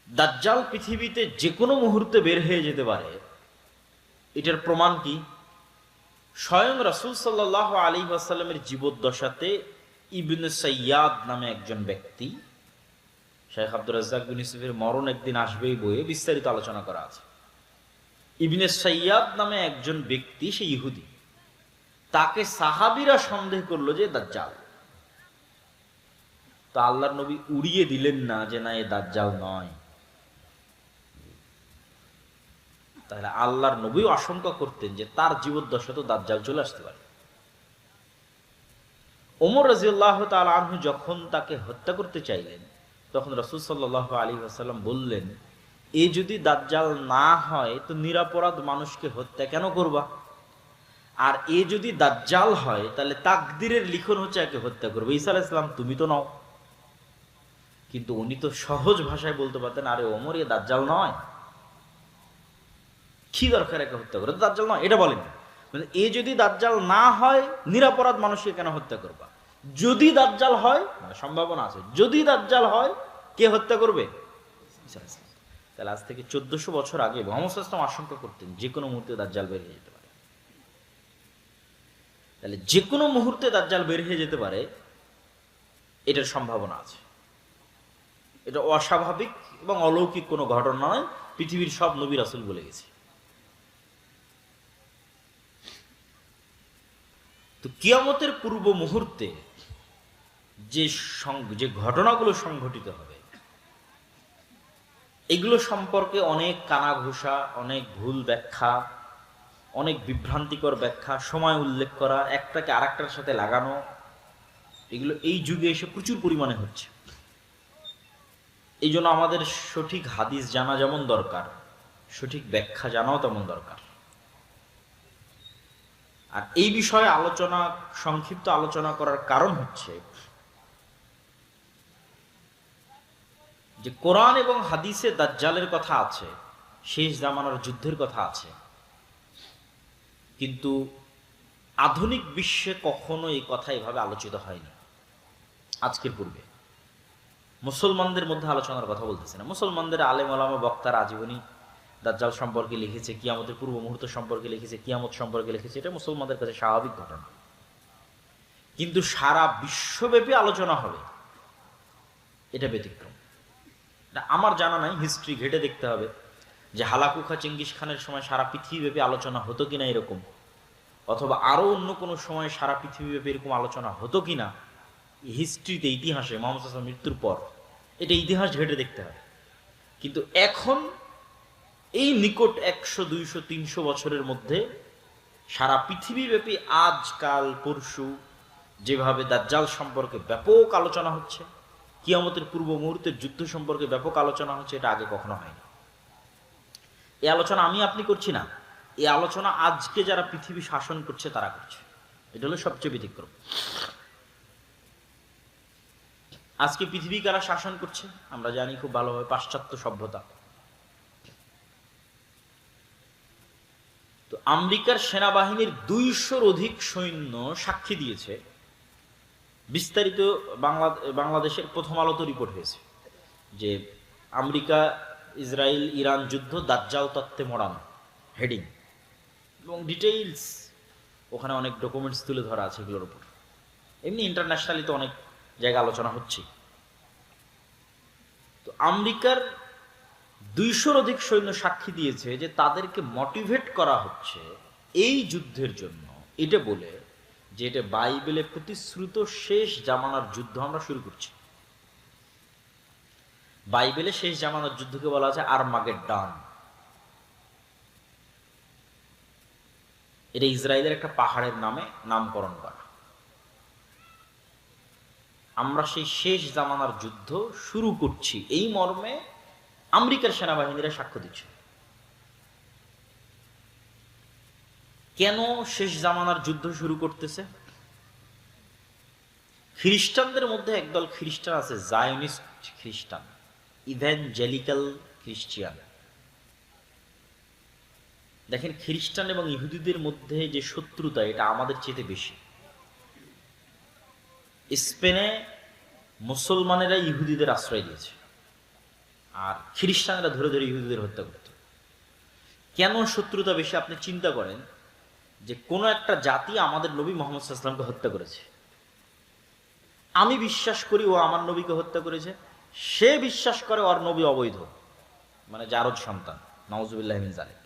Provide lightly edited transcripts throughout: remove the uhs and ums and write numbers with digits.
দাজ্জাল পৃথিবীতে যে কোনো মুহূর্তে বের হয়ে যেতে পারে, এটার প্রমাণ কি? স্বয়ং রাসূল সাল্লাল্লাহু আলাইহি ওয়াসাল্লামের জীবদ্দশাতে ইবনে সাইয়াদ নামে একজন ব্যক্তি, শেখ আব্দুর রাজ্জাক বিন ইউসুফের মরণ একদিন আসবেই বইয়ে বিস্তারিত আলোচনা করা আছে। ইবনে সাইয়াদ নামে একজন ব্যক্তি, সে ইহুদি, তাকে সাহাবীরা সন্দেহ করলো যে দাজ্জাল। তো আল্লাহর নবী উড়িয়ে দিলেন না যে না, এ দাজ্জাল নয়। তাহলে আল্লাহর নবীও আশঙ্কা করতেন যে তার জীবদ্দশা তো দাজ্জাল চলে আসতে পারে। ওমর রাদিয়াল্লাহু তাআলা আনহু যখন তাকে হত্যা করতে চাইলেন, তখন রাসূল সাল্লাল্লাহু আলাইহি ওয়াসাল্লাম বললেন, এ যদি দাজ্জাল না হয় তো নিরপরাধ মানুষকে হত্যা কেন করবা? আর এ যদি দাজ্জাল হয় তাহলে তাকদীরের লিখন হচ্ছে একে হত্যা করবে। ঈসা আলাইহিস সালাম তুমি তো নও। কিন্তু উনি তো সহজ ভাষায় বলতে পারতেন, আরে ওমর, এ দাজ্জাল নয়, কি দরকার একে হত্যা করে, দাজ্জাল নয়, এটা বলেন। মানে এ যদি দাজ্জাল না হয় নিরপরাধ মানুষকে কেন হত্যা করবা? যদি দাজ্জাল হয়, মানে সম্ভাবনা আছে, যদি দাজ্জাল হয় কে হত্যা করবে? তাহলে আজ থেকে 1400 বছর আগে মুহাম্মদ সাল্লাল্লাহু আলাইহি ওয়াসাল্লাম আশঙ্কা করতেন যে কোনো মুহূর্তে দাজ্জাল বের হয়ে যেতে পারে। তাহলে যে কোনো মুহূর্তে দাজ্জাল বের হয়ে যেতে পারে, এটার সম্ভাবনা আছে। এটা অস্বাভাবিক এবং অলৌকিক কোনো ঘটনা নয়, পৃথিবীর সব নবী রাসূল বলে গেছে। তো কিয়ামতের পূর্ব মুহূর্তে যে ঘটনাগুলো সংঘটিত হবে, এগুলো সম্পর্কে অনেক কানাঘুষা, অনেক ভুল ব্যাখ্যা, অনেক বিভ্রান্তিকর ব্যাখ্যা, সময় উল্লেখ করা, একটাকে আরেকটার সাথে লাগানো, এগুলো এই যুগে এসে প্রচুর পরিমাণে হচ্ছে। এই জন্য আমাদের সঠিক হাদিস জানা যেমন দরকার, সঠিক ব্যাখ্যা জানাও তেমন দরকার। আর এই বিষয়ে সংক্ষিপ্ত আলোচনা করার কারণ হচ্ছে যে কোরআন এবং হাদিসে দাজ্জালের কথা আছে, শেষ জামানার যুদ্ধের কথা আছে, কিন্তু আধুনিক বিশ্বে কখনো এই কথা এভাবে আলোচিত হয়নি। আজকের পূর্বে মুসলমানদের মধ্যে আলোচনার কথা বলতেছে না, মুসলমানদের আলেম ওলামা বক্তারা আজীবনী দাজ্জাল সম্পর্কে লিখেছে, কিয়ামতের পূর্ব মুহূর্ত সম্পর্কে লিখেছে, কিয়ামত সম্পর্কে লিখেছে, এটা মুসলমানদের কাছে স্বাভাবিক ঘটনা। কিন্তু সারা বিশ্বব্যাপী আলোচনা হবে, এটা ব্যতিক্রম। আমার জানা নাই, হিস্ট্রি ঘেটে দেখতে হবে যে হালাকুখা চেঙ্গিস খানের সময় সারা পৃথিবীব্যাপী আলোচনা হতো কিনা এরকম, অথবা আরো অন্য কোনো সময় সারা পৃথিবীব্যাপী এরকম আলোচনা হতো কিনা। হিস্ট্রিতে, ইতিহাসে, মুহাম্মদ সাল্লাল্লাহু আলাইহি ওয়াসাল্লাম মৃত্যুর পর এটা ইতিহাস ঘেটে দেখতে হবে। কিন্তু এখন এই নিকট 100, 200, 300 বছরের মধ্যে সারা পৃথিবীব্যাপী আজকাল পরশু যেভাবে দাজ্জাল সম্পর্কে ব্যাপক আলোচনা হচ্ছে, কিয়ামতের পূর্ব মুহূর্তের যুদ্ধ সম্পর্কে ব্যাপক আলোচনা হচ্ছে, এটা আগে কখনো হয়নি। এই আলোচনা আমি আপনি করছি না, এই আলোচনা আজকে যারা পৃথিবী শাসন করছে তারা করছে। এটা হলো সবচেয়ে ব্যতিক্রম। আজকে পৃথিবী কারা শাসন করছে আমরা জানি খুব ভালোভাবে, পাশ্চাত্য সভ্যতা। তো আমেরিকার সেনাবাহিনীর 200-র অধিক সৈন্য সাক্ষী দিয়েছে, বিস্তারিত বাংলাদেশের প্রথম আলোতে রিপোর্ট হয়েছে যে আমেরিকা ইসরায়েল ইরান যুদ্ধ দাজ্জাল তত্ত্বে মোড়ানো, হেডিং এবং ডিটেইলস, ওখানে অনেক ডকুমেন্টস তুলে ধরা আছে এগুলোর উপর। এমনি ইন্টারন্যাশনালি তো অনেক জায়গায় আলোচনা হচ্ছে। তো আমেরিকার 200-র অধিক সৈন্য সাক্ষী দিয়েছে যে তাদেরকে মোটিভেট করা হচ্ছে এই যুদ্ধের জন্য, এটা বলে যে এটা বাইবেলে প্রতিশ্রুত শেষ জামানার যুদ্ধ আমরা শুরু করছি। বাইবেলে শেষ জামানার যুদ্ধকে বলা আছে আরমাগেড্ডন। এটা ইসরায়েলের একটা পাহাড়ের নামে নামকরণ করা। আমরা সেই শেষ জামানার যুদ্ধ শুরু করছি, এই মর্মে আমেরিকার সেনাবাহিনীরা সাক্ষ্য দিচ্ছে। কেন শেষ জামানার যুদ্ধ শুরু করতেছে? খ্রিস্টানদের মধ্যে একদল খ্রিস্টান আছে, জায়নিস্ট খ্রিস্টান, ইভ্যাঞ্জেলিক্যাল খ্রিস্টিয়ান। দেখেন, খ্রিস্টান এবং ইহুদিদের মধ্যে যে শত্রুতা, এটা আমাদের চেয়ে বেশি। স্পেনে মুসলমানেরা ইহুদিদের আশ্রয় দিয়েছে, আর খ্রিস্টানরা ধরে ধরে ইহুদিদের হত্যা করত। কেন শত্রুতা বেশি? আপনি চিন্তা করেন যে কোনো একটা জাতি আমাদের নবী মোহাম্মদ সাল্লাল্লাহু আলাইহি ওয়াসাল্লামকে হত্যা করেছে, আমি বিশ্বাস করি ও আমার নবীকে হত্যা করেছে, সে বিশ্বাস করে ওর নবী অবৈধ, মানে জারদ সন্তান, নাউজুবিল্লাহি মিন যালিক।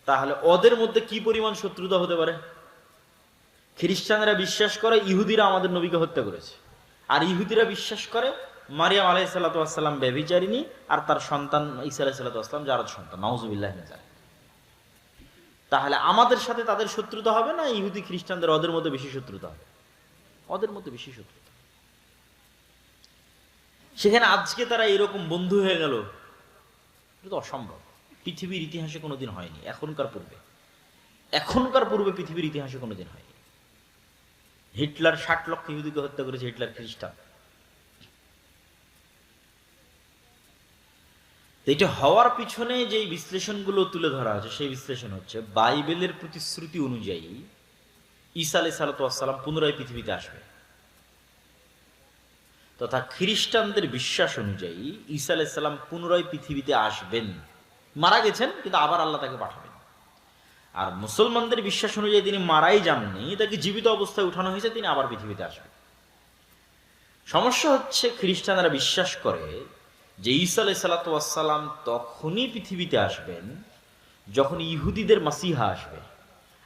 তাহলে ওদের মধ্যে কি পরিমাণ শত্রুতা হতে পারে? খ্রিস্টানরা বিশ্বাস করে ইহুদিরা আমাদের নবীকে হত্যা করেছে, আর ইহুদিরা বিশ্বাস করে মারিয়াম আলাইহিস সালাতু ওয়াস সালাম ব্যভিচারিণী আর তার সন্তান ঈসা আলাইহিস সালাতু ওয়াস সালাম জারদ সন্তান, নাউজুবিল্লাহি মিন যালিক। তাহলে আমাদের সাথে তাদের শত্রুতা হবে না ইহুদি খ্রিস্টানদের ওদের মধ্যে বেশি শত্রুতা হবে? ওদের মধ্যে বেশি শত্রুতা। সেখানে আজকে তারা এরকম বন্ধু হয়ে গেল, এটা তো অসম্ভব। পৃথিবীর ইতিহাসে কোনোদিন হয়নি, এখনকার পূর্বে পৃথিবীর ইতিহাসে কোনোদিন হয়নি। হিটলার 60 লক্ষ ইহুদিকে হত্যা করেছে, হিটলার খ্রিস্টান। এটা হওয়ার পিছনে যে বিশ্লেষণগুলো তুলে ধরা আছে সেই বিশ্লেষণ হচ্ছে বাইবেলের প্রতিশ্রুতি অনুযায়ী ঈসা আলাইহিস সালাতু ওয়াস সালাম পুনরায় পৃথিবীতে আসবে, তথা খ্রিস্টানদের বিশ্বাস অনুযায়ী ঈসা আলাইহিস সালাম পুনরায় পৃথিবীতে আসবেন, মারা গেছেন কিন্তু আবার আল্লাহ তাকে পাঠাবেন। আর মুসলমানদের বিশ্বাস অনুযায়ী তিনি মারাই যাননি, তাকে জীবিত অবস্থায় উঠানো হয়েছে, তিনি আবার পৃথিবীতে আসবেন। সমস্যা হচ্ছে খ্রিস্টানরা বিশ্বাস করে যে ঈসা আলাইহিস সালাতু ওয়াস সালাম তখনই পৃথিবীতে আসবেন যখন ইহুদিদের মাসিহা আসবে।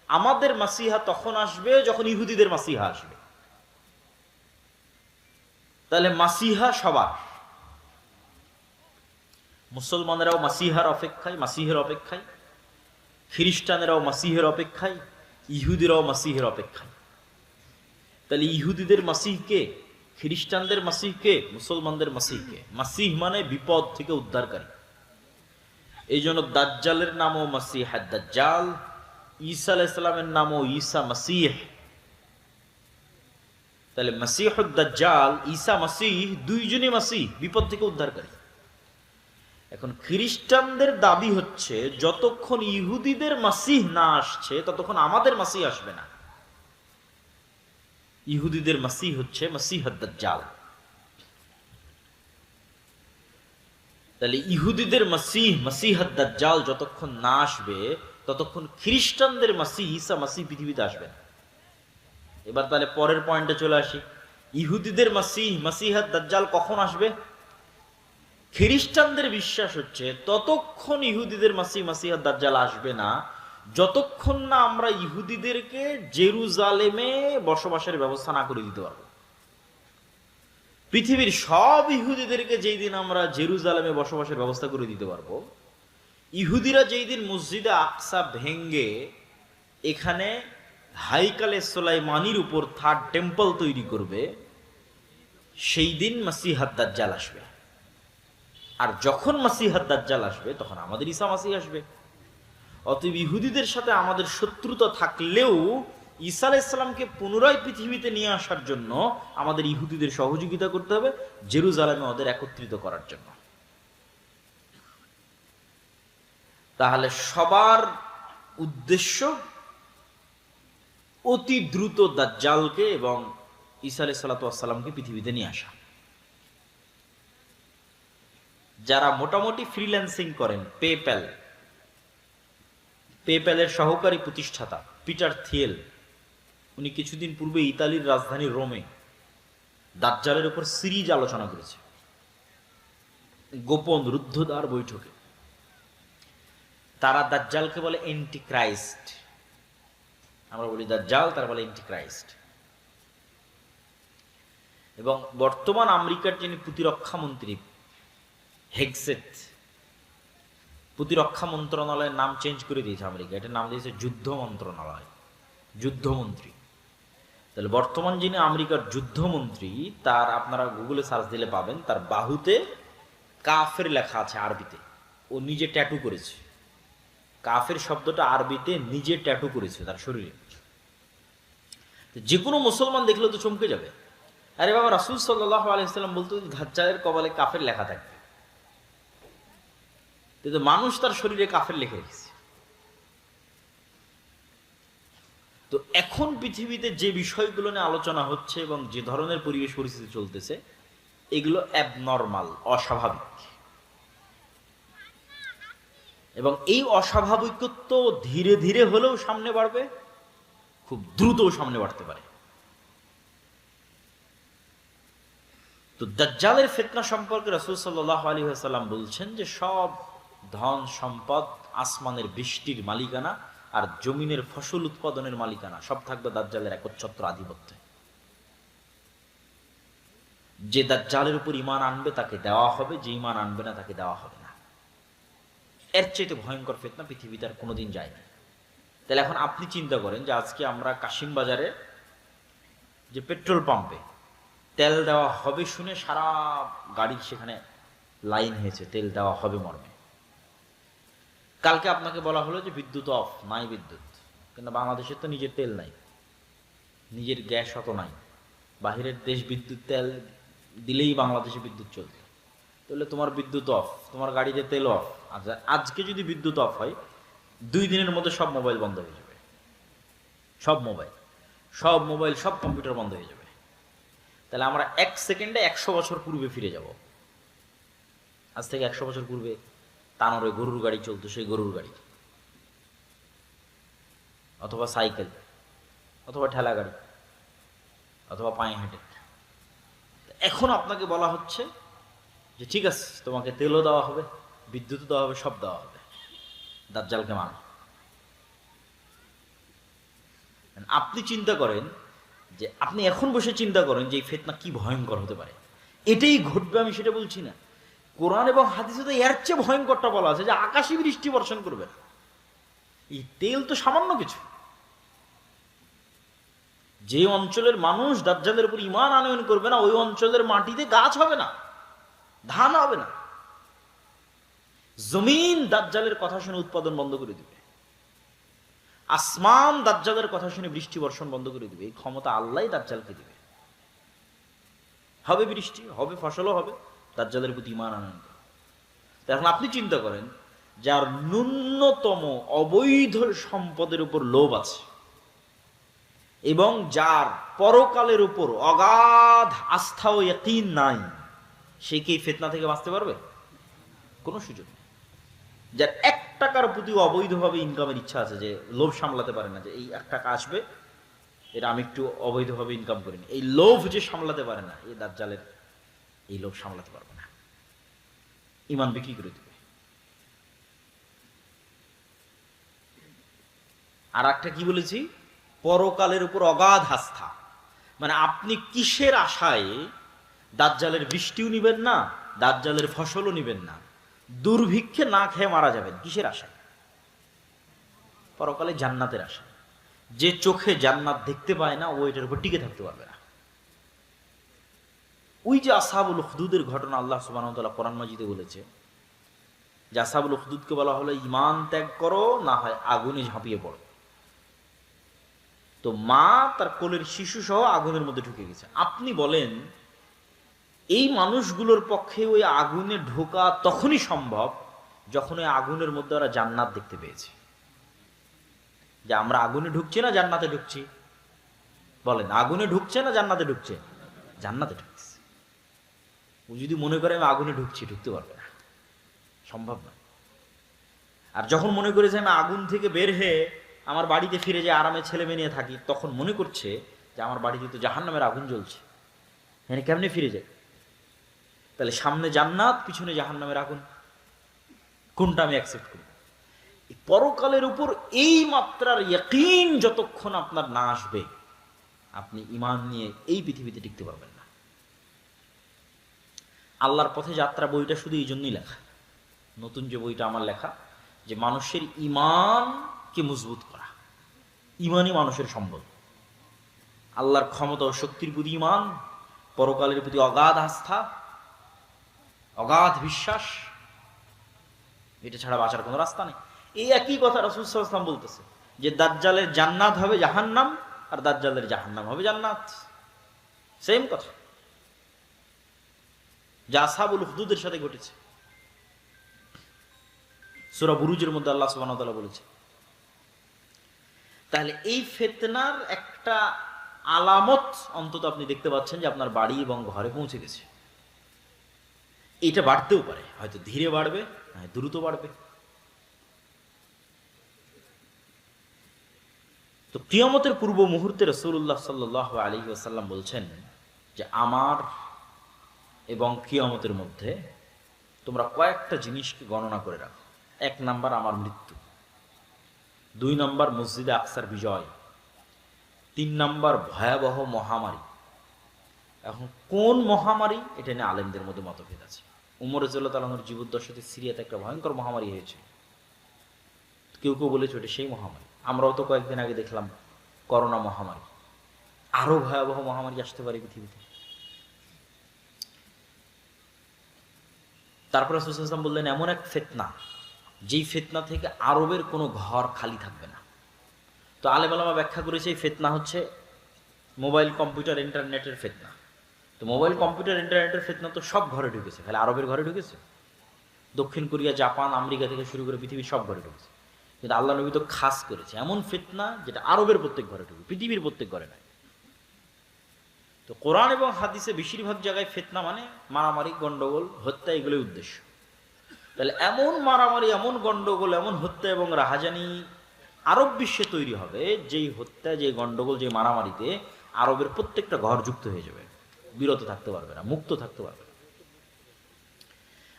আমাদের মাসিহা তখন আসবে যখন ইহুদিদের মাসিহা আসবে। তাহলে মাসিহা সবার, মুসলমানেরাও মাসিহার অপেক্ষায়, মাসিহের অপেক্ষায়, খ্রিস্টানেরাও মাসিহের অপেক্ষায়, ইহুদিরাও মাসিহের অপেক্ষায়। তাহলে ইহুদিদের মাসিহকে, খ্রিস্টানদের মাসিহকে, মুসলমানদের মাসিহকে। মাসিহ মানে বিপদ থেকে উদ্ধারকারী। এই জন্য দাজ্জালের নামও মাসিহ দাজ্জাল, ঈসা আলাইহিস সালামের নামও ঈসা মাসিহ। তাহলে মাসিহ দাজ্জাল, ঈসা মাসিহ, দুইজনই মাসিহ, বিপদ থেকে উদ্ধারকারী। এখন খ্রিস্টানদের দাবি হচ্ছে যতক্ষণ ইহুদিদের মাসিহ না আসছে ততক্ষণ আমাদের মাসিহ আসবে না। ইহুদিদের মাসিহ হচ্ছে মাসিহ দাজ্জাল। তাহলে ইহুদিদের মাসিহ, মাসিহ দাজ্জাল যতক্ষণ না আসবে ততক্ষণ খ্রিস্টানদের মাসিহ ঈসা মাসিহ পৃথিবীতে আসবে না। এবার তাহলে পরের পয়েন্টে চলে আসি, ইহুদিদের মাসিহ, মাসিহ দাজ্জাল কখন আসবে? খ্রিস্টানদের বিশ্বাস হচ্ছে ততক্ষণ ইহুদিদের মাসিহ, মাসিহ দাজ্জাল আসবে না যতক্ষণ না আমরা ইহুদিদেরকে জেরুজালেমে বসবাসের ব্যবস্থা না করে দিতে পারবো। পৃথিবীর সব ইহুদিদেরকে যেই দিন আমরা জেরুজালেমে বসবাসের ব্যবস্থা করে দিতে পারবো, ইহুদিরা যেই দিন মসজিদে আকসা ভেঙ্গে এখানে হাইকালে সুলাইমানির উপর থার্ড টেম্পল তৈরি করবে, সেই দিন মাসিহ দাজ্জাল আসবে। আর যখন মাসিহ দাজ্জাল আসবে তখন আমাদের ঈসা মাসিহ আসবে। অতএব ইহুদিদের সাথে আমাদের শত্রুতা থাকলেও ঈসা আলাইহিস সালামকে পুনরায় পৃথিবীতে নিয়ে আসার জন্য আমাদের ইহুদিদের সহযোগিতা করতে হবে, জেরুজালেমে ওদের একত্রিত করার জন্য। তাহলে সবার উদ্দেশ্য অতি দ্রুত দাজ্জালকে এবং ঈসা আলাইহিস সালাতু ওয়াস সালামকে পৃথিবীতে নিয়ে আসা। যারা মোটামুটি ফ্রিল্যান্সিং করেন, পেপ্যালের সহকারী প্রতিষ্ঠাতা পিটার থিয়েল, উনি কিছুদিন পূর্বে ইতালির রাজধানী রোমে দাজ্জালের উপর সিরিজ আলোচনা করেছে, গোপন রুদ্ধদ্বার বৈঠকে। তারা দাজ্জালকে বলে এন্টি ক্রাইস্ট, আমরা বলি দাজ্জাল, তারা বলে এন্টি ক্রাইস্ট। এবং বর্তমান আমেরিকার যিনি প্রতিরক্ষা মন্ত্রী হেগসেট, প্রতিরক্ষা মন্ত্রণালয়ের নাম চেঞ্জ করে দিয়েছে আমেরিকা, এটার নাম দিয়েছে যুদ্ধ মন্ত্রণালয়, যুদ্ধমন্ত্রী। তাহলে বর্তমান যিনি আমেরিকার যুদ্ধমন্ত্রী, তার আপনারা গুগলে সার্চ দিলে পাবেন, তার বাহুতে কাফের লেখা আছে আরবিতে, ও নিজে ট্যাটু করেছে। কাফের শব্দটা আরবিতে নিজে ট্যাটু করেছে তার শরীরে। যে কোনো মুসলমান দেখলে তো চমকে যাবে, আরে বাবা, রাসূল সাল্লাল্লাহু আলাইহি ওয়াসাল্লাম বলতো দাজ্জালের কপালে কাফের লেখা থাকবে, কিন্তু মানুষ তার শরীরে কাফের লিখে রেখেছে। তো এখন পৃথিবীতে যে বিষয়গুলো নিয়ে আলোচনা হচ্ছে এবং যে ধরনের পরিবেশ পরিস্থিতি চলতেছে, এগুলো অ্যাবনর্মাল, অস্বাভাবিক। এবং এই অস্বাভাবিকত্ব ধীরে ধীরে হলেও সামনে বাড়বে, খুব দ্রুতও সামনে বাড়তে পারে। তো দাজ্জালের ফিতনা সম্পর্কে রাসূল সাল্লাল্লাহু আলাইহি ওয়াসাল্লাম বলছেন যে সব ধন সম্পদ, আসমানের বৃষ্টির মালিকানা আর জমিনের ফসল উৎপাদনের মালিকানা সব থাকবে দাজ্জালের একচ্ছত্র আধিপত্যে। যে দাজ্জালের উপর ঈমান আনবে তাকে দেওয়া হবে, যে ঈমান আনবে না তাকে দেওয়া হবে না। এর চাইতে ভয়ঙ্কর ফিতনা পৃথিবীতে আর কোনোদিন যায়নি। তাহলে এখন আপনি চিন্তা করেন যে আজকে আমরা কাশিম বাজারে যে পেট্রোল পাম্পে তেল দেওয়া হবে শুনে সারা গাড়ির সেখানে লাইন হয়েছে তেল দেওয়া হবে মর্মে। কালকে আপনাকে বলা হলো যে বিদ্যুৎ অফ, নাই বিদ্যুৎ, কিন্তু বাংলাদেশের তো নিজের তেল নাই, নিজের গ্যাস অত নাই, বাহিরের দেশ বিদ্যুৎ তেল দিলেই বাংলাদেশে বিদ্যুৎ চলবে। তাহলে তোমার বিদ্যুৎ অফ, তোমার গাড়িতে তেল অফ। আচ্ছা, আজকে যদি বিদ্যুৎ অফ হয় 2 দিনের মধ্যে সব মোবাইল বন্ধ হয়ে যাবে, সব মোবাইল, সব কম্পিউটার বন্ধ হয়ে যাবে। তাহলে আমরা 1 সেকেন্ডে 100 বছর পূর্বে ফিরে যাব। আজ থেকে 100 বছর পূর্বে তানোরে গরুর গাড়ি চলতো, সেই গরুর গাড়ি অথবা সাইকেল অথবা ঠেলা গাড়ি অথবা পায়ে হেঁটে। এখন আপনাকে বলা হচ্ছে যে ঠিক আছে, তোমাকে তেলও দেওয়া হবে, বিদ্যুৎও দেওয়া হবে, সব দেওয়া হবে, দাজ্জালকে মানো। আপনি চিন্তা করেন যে আপনি এখন বসে চিন্তা করেন যে এই ফিতনা কি ভয়ঙ্কর হতে পারে। এটাই ঘটবে আমি সেটা বলছি না, কোরআন এবং হাদিসে তো এর চেয়ে ভয়ঙ্করটা বলা আছে যে আকাশে বৃষ্টি বর্ষণ করবে। এই তেল তো সামান্য কিছু। যে অঞ্চলের মানুষ দাজ্জালের উপর ঈমান আনয়ন করবে না, ওই অঞ্চলের মাটিতে গাছ হবে না, ধান হবে না। জমিন দাজ্জালের কথা শুনে উৎপাদন বন্ধ করে দিবে, আসমান দাজ্জালের কথা শুনে বৃষ্টি বর্ষণ বন্ধ করে দিবে। এই ক্ষমতা আল্লাহই দাজ্জালকে দিবে। হবে বৃষ্টি, হবে ফসলও হবে, দাজ্জালের প্রতি ঈমান আনয়ন করে। এখন আপনি চিন্তা করেন, যার ন্যূনতম অবৈধ সম্পদের উপর লোভ আছে এবং যার পরকালের উপর অগাধ আস্থা ও ইয়াকিন নাই, সে কি ফিতনা থেকে বাঁচতে পারবে? কোনো সুযোগ নেই। যার 1 টাকার প্রতি অবৈধভাবে ইনকামের ইচ্ছা আছে, যে লোভ সামলাতে পারে না, যে এই 1 টাকা আসবে, এটা আমি একটু অবৈধভাবে ইনকাম করিনি, এই লোভ যে সামলাতে পারে না, এই দাজ্জালের এই লোভ সামলাতে পারবে না, ঈমান বিক্রি করে দিবে। আর একটা কি বলেছি, পরকালের উপর অগাধ আস্থা। মানে আপনি কিসের আশায় দাজ্জালের বৃষ্টিও নিবেন না, দাজ্জালের ফসলও নিবেন না, দুর্ভিক্ষে না খেয়ে মারা যাবেন, কিসের আশায়? পরকালে জান্নাতের আশা। যে চোখে জান্নাত দেখতে পায় না, ও এটার উপর টিকে থাকতে পারবে না। ওই যে আসহাবুল উখদুদের ঘটনা আল্লাহ সুবহানাহু ওয়া তাআলা কোরআন মাজিদে বলেছে যে আসহাবুল উখদুদকে বলা হলো ঈমান ত্যাগ করো, না হয় আগুনে ঝাঁপিয়ে পড়ো। তো মা তার কোলের শিশু সহ আগুনের মধ্যে ঢুকে গেছে। আপনি বলেন এই মানুষগুলোর পক্ষে ওই আগুনে ঢোকা তখনই সম্ভব যখন ওই আগুনের মধ্যে ওরা জান্নাত দেখতে পেয়েছে। যে আমরা আগুনে ঢুকছি না জান্নাতে ঢুকছি? বলেন, আগুনে ঢুকছে না জান্নাতে ঢুকছে? জান্নাতে ঢুকছে। ও যদি মনে করে আমি আগুনে ঢুকছি, ঢুকতে পারবে না, সম্ভব না। আর যখন মনে করেছে আমি আগুন থেকে বের হয়ে আমার বাড়িতে ফিরে যে আরামে ছেলে মেয়ে নিয়ে থাকি, তখন মনে করছে যে আমার বাড়িতে তো জাহান্নামের আগুন জ্বলছে, এখানে কেমনে ফিরে যায়? তাহলে সামনে জান্নাত, পিছনে জাহান্নামের আগুন, কোনটা আমি অ্যাকসেপ্ট করব? পরকালের উপর এই মাত্রার ইয়াকিন যতক্ষণ আপনার না আসবে, আপনি ঈমান নিয়ে এই পৃথিবীতে টিকতে পারবেন না। আল্লাহর পথে যাত্রা বইটা শুধু এই জন্যই লেখা, নতুন যে বইটা আমার লেখা, যে মানুষের ঈমানকে মজবুত করা। ঈমানই মানুষের সম্বল। আল্লাহর ক্ষমতা ও শক্তির প্রতি ঈমান, পরকালের প্রতি অগাধ আস্থা, অগাধ বিশ্বাস, এটা ছাড়া বাঁচার কোনো রাস্তা নেই। এই একই কথা রাসূল সাল্লাল্লাহু আলাইহি ওয়াসাল্লাম বলতেছে যে দাজ্জালের জান্নাত হবে জাহান্নাম, আর দাজ্জালের জাহান্নাম হবে জান্নাত। সেম কথা, যা আসহাবুল উখদুদের সাথে ঘটেছে। সূরা বুরুজের মধ্যে আল্লাহ সুবহানাহু ওয়া তাআলা বলেছে। তাহলে এই ফিতনার একটা আলামত অন্তত আপনি দেখতে পাচ্ছেন যে আপনার বাড়ি এবং ঘরে পৌঁছে গেছে। এটা বাড়তেও পারে, হয়তো ধীরে বাড়বে, দ্রুত বাড়বে। তো কিয়ামতের পূর্ব মুহূর্তে রাসূলুল্লাহ সাল্লাল্লাহু আলাইহি ওয়াসাল্লাম বলছেন যে আমার এবং কিয়ামতের মধ্যে তোমরা কয়েকটা জিনিসকে গণনা করে রাখো। ১ নাম্বার আমার মৃত্যু, ২ নাম্বার মসজিদে আকসার বিজয়, ৩ নাম্বার ভয়াবহ মহামারী। এখন কোন মহামারী এটা নিয়ে আলেমদের মধ্যে মতভেদ আছে। উমর রাদিয়াল্লাহু তাআলার জীবদ্দশাতে সিরিয়াতে একটা ভয়ঙ্কর মহামারী হয়েছে, কেউ কেউ বলেছে ওটা সেই মহামারী। আমরাও তো কয়েকদিন আগে দেখলাম করোনা মহামারী, আরো ভয়াবহ মহামারী আসতে পারে পৃথিবীতে। তারপরে রাসূল সাল্লাল্লাহু আলাইহি ওয়াসাল্লাম বললেন এমন এক ফিতনা, যেই ফিতনা থেকে আরবের কোনো ঘর খালি থাকবে না। তো আলেম ওলামা ব্যাখ্যা করেছে এই ফিতনা হচ্ছে মোবাইল কম্পিউটার ইন্টারনেটের ফিতনা। তো মোবাইল কম্পিউটার ইন্টারনেটের ফিতনা তো সব ঘরে ঢুকেছে, খালি আরবের ঘরে ঢুকেছে? দক্ষিণ কোরিয়া, জাপান, আমেরিকা থেকে শুরু করে পৃথিবীর সব ঘরে ঢুকেছে। কিন্তু আল্লাহ নবী তো খাস করেছে এমন ফিতনা যেটা আরবের প্রত্যেক ঘরে ঢুকে, পৃথিবীর প্রত্যেক ঘরে নয়। তো কোরআন এবং হাদিসে বেশিরভাগ জায়গায় ফিতনা মানে মারামারি, গন্ডগোল, হত্যা, এগুলোই উদ্দেশ্য। তাহলে এমন মারামারি, এমন গন্ডগোল, এমন হত্যা এবং রাহাজানি আরব বিশ্বে তৈরি হবে, যেই হত্যা, যে গন্ডগোল, যে মারামারিতে আরবের প্রত্যেকটা ঘর যুক্ত হয়ে যাবে, বিরত থাকতে পারবে না, মুক্ত থাকতে পারবে না।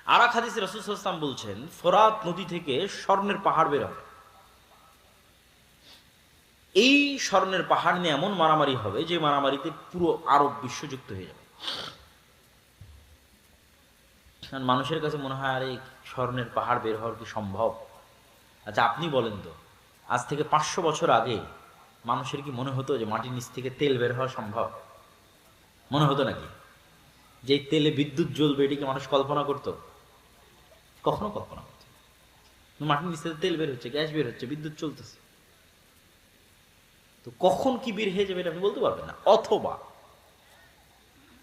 আর এক হাদিসে রাসূল সাল্লাল্লাহু আলাইহি ওয়াসাল্লাম বলছেন ফোরাত নদী থেকে স্বর্ণের পাহাড় বের হবে। এই স্বর্ণের পাহাড় নিয়ে এমন মারামারি হবে যে মারামারিতে পুরো আরব বিশ্ব যুক্ত হয়ে যাবে। মানুষের কাছে মনে হয় আরে স্বর্ণের পাহাড় বের হওয়ার কি সম্ভব? আচ্ছা আপনি বলেন তো, আজ থেকে 500 বছর আগে মানুষের কি মনে হতো যে মাটির নিচ থেকে তেল বের হওয়া সম্ভব? মনে হতো নাকি? যে তেলে বিদ্যুৎ জ্বলবে এটি কি মানুষ কল্পনা করত? কখনো কল্পনা করত? মাটির নিচ থেকে তেল বের হচ্ছে, গ্যাস বের হচ্ছে, বিদ্যুৎ চলতেছে, তো কখন কি বের হয়ে যাবে এটা আপনি বলতে পারবেন না। অথবা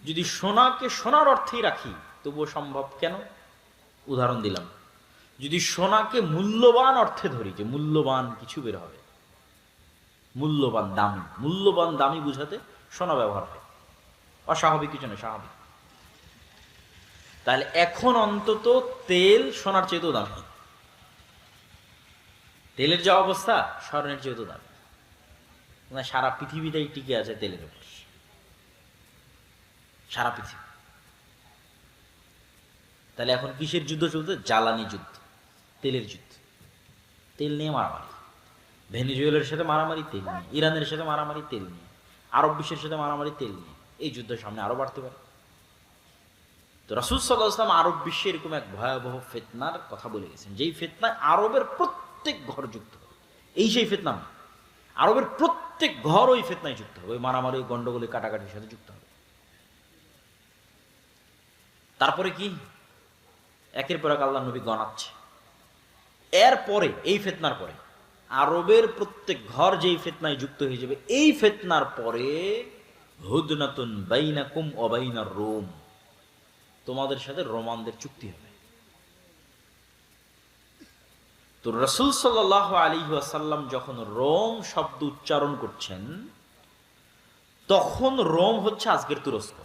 যদি সোনাকে সোনার অর্থেই রাখি তবুও সম্ভব। কেন? উদাহরণ দিলাম, যদি সোনাকে মূল্যবান অর্থে ধরি, যে মূল্যবান কিছু বের হবে, মূল্যবান দামি, মূল্যবান দামি বুঝাতে সোনা ব্যবহার হয়, অস্বাভাবিক কিছু নয়, স্বাভাবিক। তাহলে এখন অন্তত তেল সোনার চেয়েও দামি, তেলের যা অবস্থা স্বর্ণের চেয়েও দামি। সারা পৃথিবীটাই টিকে আছে তেলের উপর, সারা পৃথিবী। তাহলে এখন কিসের যুদ্ধ চলছে? জ্বালানি যুদ্ধ, তেলের যুদ্ধ। তেল নিয়ে মারামারি, ভেনেজুয়েলার সাথে মারামারি তেল নিয়ে, ইরানের সাথে মারামারি তেল নিয়ে, আরব বিশ্বের সাথে মারামারি তেল নিয়ে। এই যুদ্ধের সামনে আরো বাড়তে পারে। তো রাসূল সাল্লাল্লাহু আলাইহি ওয়াসাল্লাম আরব বিশ্বে এরকম এক ভয়াবহ ফিতনার কথা বলে গেছেন, যেই ফিতনায় আরবের প্রত্যেক ঘর যুক্ত হবে। এই সেই ফিতনা না, আরবের প্রত্যেক ঘর ওই ফিতনায় যুক্ত হবে, ওই মারামারি, গন্ডগোলে, কাটাকাটির সাথে যুক্ত হবে। তারপরে কি? একের পর এক আল্লাহ নবী গণাচ্ছে। এরপরে এই ফিতনার পরে আরবের প্রত্যেক ঘর যেই ফিতনায় যুক্ত হয়ে যাবে, এই ফিতনার পরে হুদনাতুন বাইনাকুম ওয়া বাইনার রোম, তোমাদের সাথে রোমানদের চুক্তি হবে। তো রাসূল সাল্লাল্লাহু আলাইহি ওয়াসাল্লাম যখন রোম শব্দ উচ্চারণ করছেন, তখন রোম হচ্ছে আজকের তুরস্ক।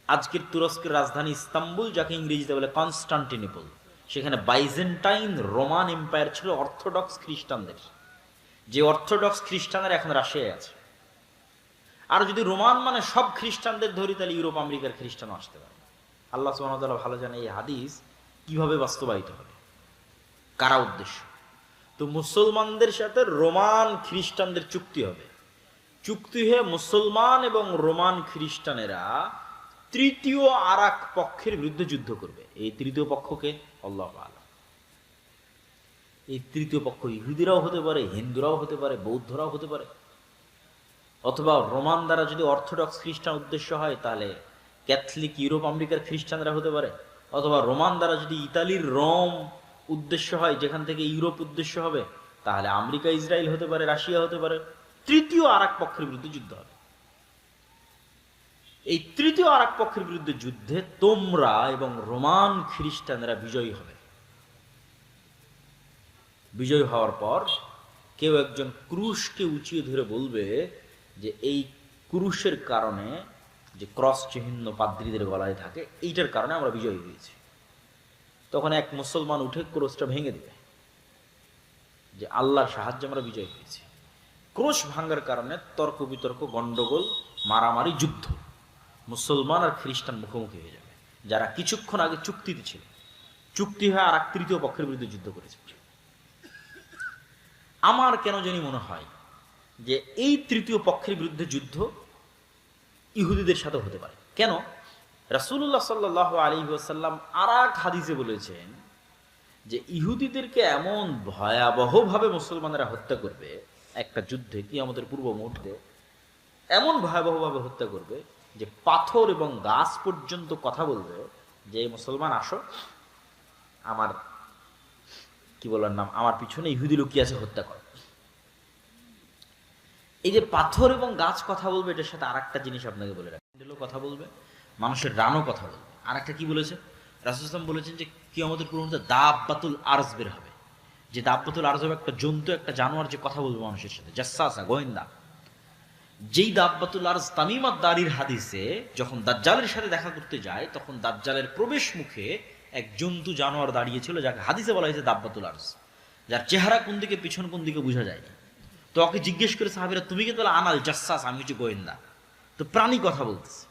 আজকের তুরস্কের রাজধানী ইস্তাম্বুল, যাকে ইংরেজিতে বলে কনস্টান্টিনোপল। সেখানে বাইজেন্টাইন রোমান এম্পায়ার ছিল অর্থোডক্স খ্রিস্টানদের, যে অর্থোডক্স খ্রিস্টানরা এখন রাশিয়ায় আছে। আর যদি রোমান মানে সব খ্রিস্টানদের ধরি, তাহলে ইউরোপ আমেরিকার খ্রিস্টানও আসতে পারে। আল্লাহ সুবহানাহু ওয়া তাআলা ভালো জানে এই হাদিস কিভাবে বাস্তবায়িত হবে, কারা উদ্দেশ্য। তো মুসলমানদের সাথে রোমান খ্রিস্টানদের চুক্তি হবে। চুক্তি হয়ে মুসলমান এবং রোমান খ্রিস্টানেরা তৃতীয় আর এক পক্ষের বিরুদ্ধে যুদ্ধ করবে। এই তৃতীয় পক্ষকে আল্লাহু আ'লাম। এই তৃতীয় পক্ষ ইহুদিরাও হতে পারে, হিন্দুরাও হতে পারে, বৌদ্ধরাও হতে পারে, অথবা রোমান দ্বারা যদি অর্থোডক্স খ্রিস্টান উদ্দেশ্য হয় তাহলে ক্যাথলিক ইউরোপ আমেরিকার খ্রিস্টানরা হতে পারে, অথবা রোমান দ্বারা যদি ইতালির রোম উদ্দেশ্য হয়, যেখান থেকে ইউরোপ উদ্দেশ্য হবে, তাহলে আমেরিকা, ইসরায়েল হতে পারে, রাশিয়া হতে পারে। তৃতীয় আর এক পক্ষের বিরুদ্ধে যুদ্ধ হবে। এই তৃতীয় আর এক পক্ষের বিরুদ্ধে যুদ্ধে তোমরা এবং রোমান খ্রিস্টানরা বিজয়ী হবে। বিজয় হওয়ার পর কেউ একজন ক্রুশকে উঁচিয়ে ধরে বলবে যে এই ক্রুশের কারণে, যে ক্রস চিহ্ন পাদ্রীদের গলায় থাকে, এইটার কারণে আমরা বিজয়ী হয়েছি। তখন এক মুসলমান উঠে ক্রসটা ভেঙে দেবে, যে আল্লাহর সাহায্যে আমরা বিজয় পেয়েছি। ক্রোশ ভাঙ্গার কারণে তর্ক বিতর্ক, গন্ডগোল, মারামারি, যুদ্ধ, মুসলমান আর খ্রিস্টান মুখোমুখি হয়ে যাবে, যারা কিছুক্ষণ আগে চুক্তিতে ছিল। চুক্তি হয়ে আর এক তৃতীয় পক্ষের বিরুদ্ধে যুদ্ধ করেছে। আমার কেন জানি মনে হয় যে এই তৃতীয় পক্ষের বিরুদ্ধে যুদ্ধ ইহুদিদের সাথে হতে পারে। কেন? রাসূলুল্লাহ সাল্লাল্লাহু আলাইহি ওয়াসাল্লাম আর এক হাদিসে বলেছেন যে ইহুদিদেরকে এমন ভয়াবহভাবে মুসলমানেরা হত্যা করবে একটা যুদ্ধে, কিয়ামতের পূর্ব মুহূর্তে এমন ভয়াবহভাবে হত্যা করবে যে পাথর এবং গাছ পর্যন্ত কথা বলবে যে মুসলমান আসো, আমার কি বলার নাম, আমার পিছনে ইহুদি লুকিয়ে আছে, হত্যা কর। এই যে পাথর এবং গাছ কথা বলবে, এটার সাথে আর একটা জিনিস আপনাকে বলে রাখি, কথা বলবে, মানুষের রানও কথা বলবে। আর একটা কি বলেছে রাসূল সাল্লাল্লাহু আলাইহি ওয়াসাল্লাম? বলেছেন যে কিয়ামতের পূর্ব মুহূর্তে দাব্বাতুল আরজ বের হবে। যে দাব্বাতুল আরজ হবে একটা জন্তু, একটা জানোয়ার যে কথা বলবে মানুষের সাথে, জাসসাসা, গোয়েন্দা। যেই দাব্বাতুল আরজ তামিম আদ-দারির হাদিসে যখন দাজ্জালের সাথে দেখা করতে যায়, তখন দাজ্জালের প্রবেশ মুখে এক জন্তু জানোয়ার দাঁড়িয়েছিল, যাকে হাদিসে বলা হয়েছে দাব্বাতুল আরজ, যার চেহারা কোন দিকে পিছন কোন দিকে বোঝা যায় না। তো ওকে জিজ্ঞেস করে সাহাবীরা, তুমি কিন্তু আনাল জাসসাস, আমি হচ্ছে গোয়েন্দা। তো প্রাণী কথা বলতেছে।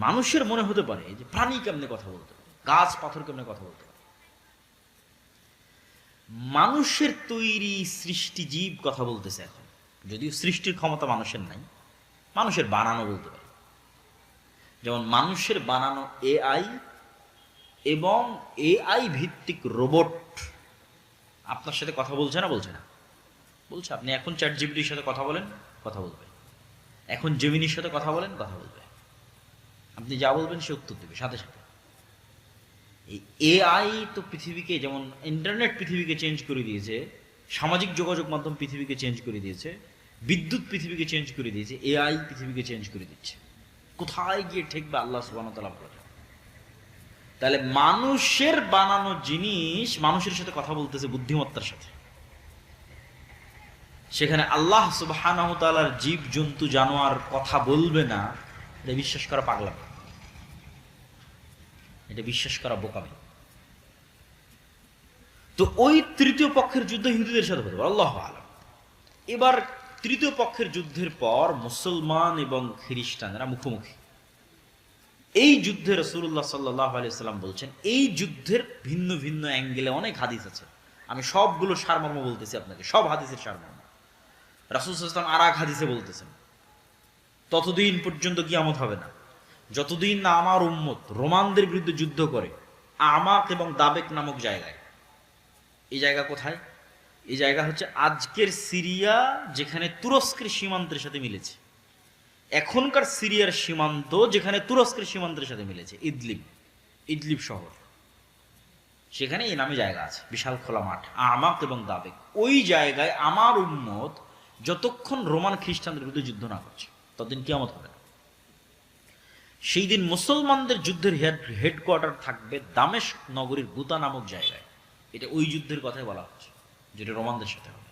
মানুষের মনে হতে পারে যে প্রাণী কেমনে কথা বলতে পারে, গাছ পাথর কেমনে কথা বলতে পারে। মানুষের তৈরি সৃষ্টি জীব কথা বলতেছে এখন, যদিও সৃষ্টির ক্ষমতা মানুষের নাই, মানুষের বানানো বলতে পারে। যেমন মানুষের বানানো এআই এবং এআই ভিত্তিক রোবট আপনার সাথে কথা বলছে না? বলছে না? বলছে। আপনি এখন চ্যাটজিপিটির সাথে কথা বলেন, কথা বলবে। এখন জেমিনির সাথে কথা বলেন, কথা বলবে। আপনি যা বলবেন সে উত্তর দেবে সাথে সাথে। এই এআই তো পৃথিবীকে, যেমন ইন্টারনেট পৃথিবীকে চেঞ্জ করে দিয়েছে, সামাজিক যোগাযোগ মাধ্যম পৃথিবীকে চেঞ্জ করে দিয়েছে, বিদ্যুৎ পৃথিবীকে চেঞ্জ করে দিয়েছে, এআই পৃথিবীকে চেঞ্জ করে দিচ্ছে। কোথায় গিয়ে ঠেকবে আল্লাহ সুবহানাহু ওয়া তাআলা বলেন। তাহলে মানুষের বানানো জিনিস মানুষের সাথে কথা বলতেছে বুদ্ধিমত্তার সাথে। সেখানে আল্লাহ সুবহানাহু ওয়া তাআলার জীব জন্তু জানোয়ার কথা বলবে না, এটা বিশ্বাস করা পাগলামি, এটা বিশ্বাস করা বোকামি। তো ওই তৃতীয় পক্ষের যুদ্ধ ইহুদিদের সাথে হতে পারে, আল্লাহু আলাম। এবার তৃতীয় পক্ষের যুদ্ধের পর মুসলমান এবং খ্রিস্টানরা মুখোমুখি। এই যুদ্ধে রাসূলুল্লাহ সাল্লাল্লাহু আলাইহি ওয়াসাল্লাম বলছেন, এই যুদ্ধের ভিন্ন ভিন্ন অ্যাঙ্গেলে অনেক হাদিস আছে, আমি সবগুলো সারমর্ম বলতেছি আপনাকে, সব হাদিসের সারমর্ম। রাসূল সাল্লাল্লাহু আলাইহি ওয়াসাল্লাম আর এক হাদিসে বলতেছেন, ততদিন পর্যন্ত কিয়ামত হবে না যতদিন না আমার উম্মত রোমানদের বিরুদ্ধে যুদ্ধ করে আমাক এবং দাবেক নামক জায়গায়। এই জায়গা কোথায়? এই জায়গা হচ্ছে আজকের সিরিয়া, যেখানে তুরস্কের সীমান্তের সাথে মিলেছে। এখনকার সিরিয়ার সীমান্ত যেখানে তুরস্কের সীমান্তের সাথে মিলেছে, ইদলিব, ইদলিব শহর, সেখানে এই নামে জায়গা আছে, বিশাল খোলা মাঠ, আমাক এবং দাবেক। ওই জায়গায় আমার উম্মত যতক্ষণ রোমান খ্রিস্টানদের বিরুদ্ধে যুদ্ধ না করছে ততদিন কিয়ামত হবে না। সেই দিন মুসলমানদের যুদ্ধের হেডকোয়ার্টার থাকবে দামেস্ক নগরীর গুতা নামক জায়গায়। এটা ওই যুদ্ধের কথাই বলা হচ্ছে, যেটা রোমানদের সাথে হবে।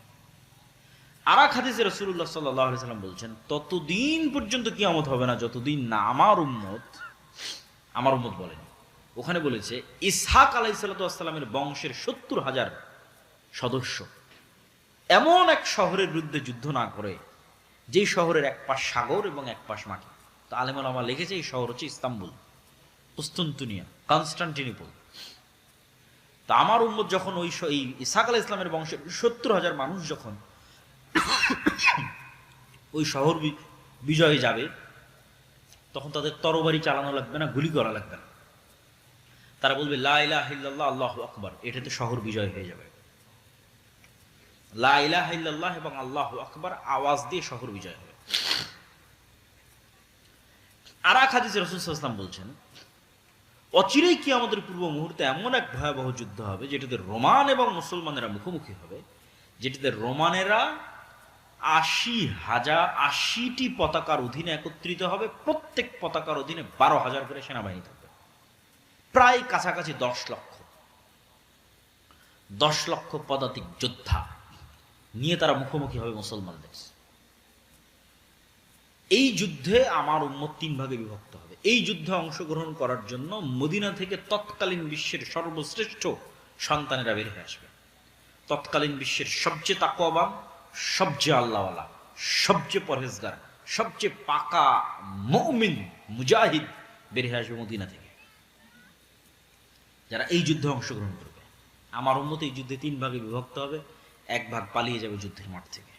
আর এক হাদিসে রাসূলুল্লাহ সাল্লাল্লাহু আলাইহি ওয়াসাল্লাম বলছেন, ততদিন পর্যন্ত কিয়ামত হবে না যতদিন না আমার উম্মত বলেন, ওখানে বলেছে ইসহাক আলাইহিস সালাতু ওয়াস সালামের বংশের ৭০,০০০ সদস্য এমন এক শহরের বিরুদ্ধে যুদ্ধ না করে, যেই শহরের এক পাশ সাগর এবং এক পাশ মাটি। তো আলেম ওলামা লিখেছে এই শহর হচ্ছে ইস্তাম্বুল, কুস্তুনতুনিয়া, কনস্টান্টিনোপল। তা আমার উম্মত যখন ওই ইসহাক আলাইহিস সালামের বংশের ৭০,০০০ মানুষ যখন ওই শহর বিজয়ে যাবে, তখন তাদের তরবারি চালানো লাগবে না, গুলি করা লাগবে না। তারা বলবে লা ইলাহা ইল্লাল্লাহ আল্লাহু আকবার, এটাতে শহর বিজয় হয়ে যাবে। লা ইলাহা ইল্লাল্লাহ এবং আল্লাহু আকবার আওয়াজ দিয়ে শহর বিজয় হবে। আর এক হাদিসে রাসূল সাল্লাল্লাহু আলাইহি ওয়াসাল্লাম বলছেন, অচিরেই কিয়ামতের পূর্ব মুহূর্তে এমন এক ভয়াবহ যুদ্ধ হবে যেটাতে রোমান এবং মুসলমানেরা মুখোমুখি হবে, যেটাতে রোমানেরা ৮০টি পতাকার অধীনে একত্রিত হবে। প্রত্যেক পতাকার অধীনে ১২,০০০ করে সেনাবাহিনী থাকবে, প্রায় কাছাকাছি ১০ লক্ষ পদাতিক যোদ্ধা নিয়ে তারা মুখোমুখি হবে মুসলমানদের। এই যুদ্ধে আমার উম্মত ৩ ভাগে বিভক্ত হবে। এই যুদ্ধে অংশগ্রহণ করার জন্য মদিনা থেকে তৎকালীন বিশ্বের সর্বশ্রেষ্ঠ সন্তানেরা বের হয়ে আসবে। তৎকালীন বিশ্বের সবচেয়ে তাকওয়াবান, সবচেয়ে আল্লাহওয়ালা, সবচেয়ে পরহেজগার, সবচেয়ে পাকা মুমিন মুজাহিদ বের হয়ে আসবে মদিনা থেকে, যারা এই যুদ্ধে অংশগ্রহণ করবে। আমার উম্মত এই যুদ্ধে 3 ভাগে বিভক্ত হবে। 1 ভাগ পালিয়ে যাবে যুদ্ধের মাঠ থেকে,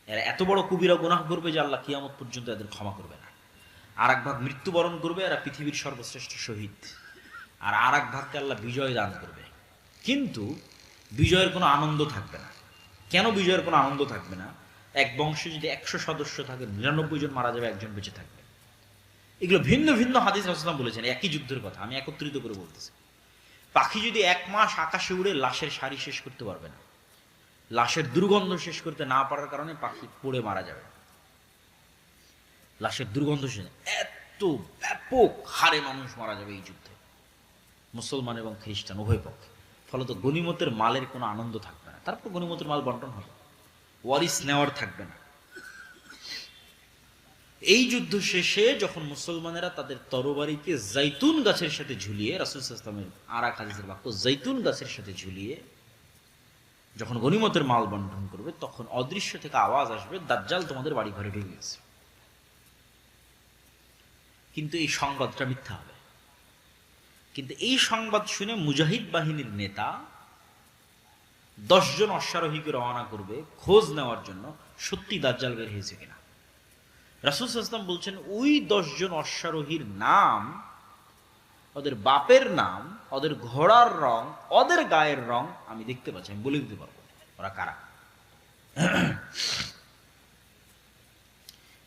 এরা এত বড় কবিরা গুনাহ করবে যে আল্লাহ কিয়ামত পর্যন্ত এদের ক্ষমা করবে না। আর 1 ভাগ মৃত্যুবরণ করবে, এরা পৃথিবীর সর্বশ্রেষ্ঠ শহীদ। আর 1 ভাগকে আল্লাহ বিজয় দান করবে, কিন্তু বিজয়ের কোনো আনন্দ থাকবে না। কেন বিজয়ের কোনো আনন্দ থাকবে না? এক বংশে যদি 100 সদস্য থাকে, 99 জন মারা যাবে, 1 জন বেঁচে থাকবে। এগুলো ভিন্ন ভিন্ন হাদিস রাসূলুল্লাহ বলেছেন, একই যুদ্ধের কথা আমি একত্রিত করে বলতেছি। পাখি যদি 1 মাস আকাশে উড়ে লাশের সারি শেষ করতে পারবে না, লাশের দুর্গন্ধ শেষ করতে না পারার কারণে পাখি পড়ে মারা যাবে। লাশের দুর্গন্ধ শেষ, এত ব্যাপক হারে মানুষ মারা যাবে এই যুদ্ধে, মুসলমান এবং খ্রিস্টান উভয় পক্ষে। ফলত গনিমতের মালের কোনো আনন্দ থাকবে না। তারপর গনিমতের মাল বন্টন হবে, ওয়ারিস নেওয়ার থাকবে না। এই যুদ্ধ শেষে যখন মুসলমানেরা তাদের তরবারিকে জাইতুন গাছের সাথে ঝুলিয়ে, রাসূল সাল্লাল্লাহু আলাইহি ওয়াসাল্লামের আর এক হাদিসের বাক্য, জাইতুন গাছের সাথে ঝুলিয়ে যখন গনিমতের মাল বন্টন করবে, তখন অদৃশ্য থেকে আওয়াজ আসবে, দাজ্জাল তোমাদের বাড়ি ঘরে ঢুকে গেছে। কিন্তু এই সংবাদটা মিথ্যা হবে। কিন্তু এই সংবাদ শুনে মুজাহিদ বাহিনীর নেতা 10 জন অশ্বারোহীকে রওনা করবে খোঁজ নেওয়ার জন্য, সত্যি দাজ্জাল বের হয়েছে কিনা। রাসূল সাল্লাল্লাহু আলাইহি ওয়াসাল্লাম বলছেন, ওই 10 জন অশ্বারোহীর নাম, ওদের বাপের নাম, ওদের ঘোড়ার রং, ওদের গায়ের রং আমি দেখতে পাচ্ছি, আমি বলে দিতে পারবো ওরা কারা।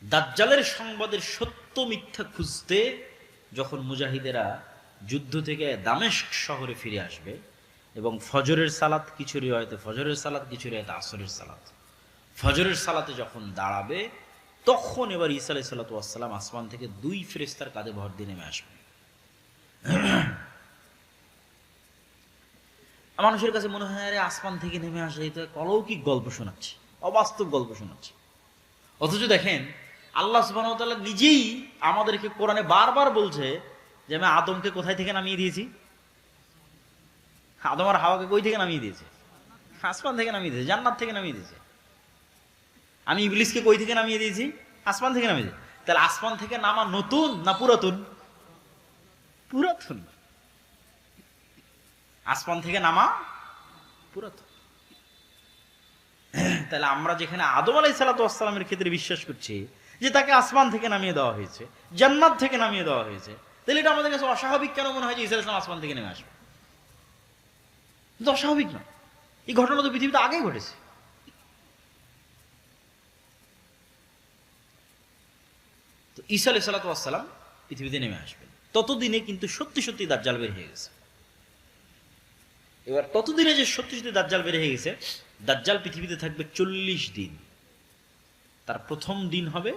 দাজ্জালের সংবাদের সত্য মিথ্যা খুঁজতে যখন মুজাহিদেরা যুদ্ধ থেকে দামেস্ক শহরে ফিরে আসবে, এবং ফজরের সালাত, কিছু রিওয়ায়াতে ফজরের সালাত, কিছু রিওয়ায়াতে আসরের সালাত, ফজরের সালাতে যখন দাঁড়াবে, তখন এবার ঈসা আলাইহিস সালাতু ওয়াস সালাম আসমান থেকে 2 ফেরেশতার কাঁধে ভর দিয়ে নেমে আসবে। মানুষের কাছে মনে হয়, আরে আসমান থেকে নেমে আসে, এটা অলৌকিক গল্প শোনাচ্ছে, অবাস্তব গল্প শোনাচ্ছে। অথচ দেখেন, আল্লাহ সুবহানাহু ওয়া তাআলা নিজেই আমাদেরকে কোরআনে বারবার বলছে যে আমি আদমকে কোথায় থেকে নামিয়ে দিয়েছি? আদম আর হাওয়াকে কই থেকে নামিয়ে দিয়েছে? আসমান থেকে নামিয়ে দিয়েছে, জান্নাত থেকে নামিয়ে দিয়েছে। আমি ইবলিসকে কই থেকে নামিয়ে দিয়েছি? আসমান থেকে নামিয়ে দিয়েছি। তাহলে আসমান থেকে নামা নতুন না পুরাতন? পুরাতন। আসমান থেকে নামা পুরাতন। তাহলে আমরা যেখানে আদম আলাইহিস সালাতু ওয়াস সালামের ক্ষেত্রে বিশ্বাস করছি যে তাকে আসমান থেকে নামিয়ে দেওয়া হয়েছে, জান্নাত থেকে নামিয়ে দেওয়া হয়েছে, তাহলে এটা আমাদের কাছে অস্বাভাবিক কেন মনে হয় যে ঈসা আলাইহিস সালাম আসমান থেকে নেমে আসবে? কিন্তু অস্বাভাবিক না, এই ঘটনা তো পৃথিবীতে আগেই ঘটেছে। তো ঈসা আলাইহিস সালাতু ওয়াস সালাম পৃথিবীতে নেমে আসবেন, ততদিনে কিন্তু সত্যি সত্যি দাজ্জাল বের হয়ে গেছে। এবার ততদিনে যে সত্যি সত্যি দাজ্জাল বের হয়ে গেছে, দাজ্জাল পৃথিবীতে থাকবে 40 দিন। তার প্রথম দিন হবে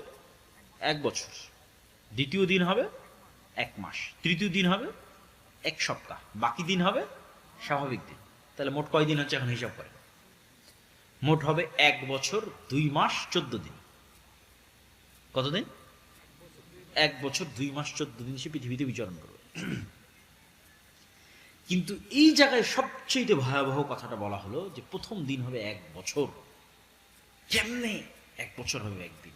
1 বছর, দ্বিতীয় দিন হবে 1 মাস, তৃতীয় দিন হবে 1 সপ্তাহ, বাকি দিন হবে স্বাভাবিক দিন। তাহলে মোট কয় দিন হচ্ছে এখন হিসাব করে? মোট হবে 1 বছর 2 মাস 14 দিন। কতদিন? 1 বছর 2 মাস 14 দিন সে পৃথিবীতে বিচরণ করবে। কিন্তু এই জায়গায় সবচেয়ে ভয়াবহ কথাটা বলা হলো যে প্রথম দিন হবে 1 বছর। কেমনে 1 বছর হবে একদিন?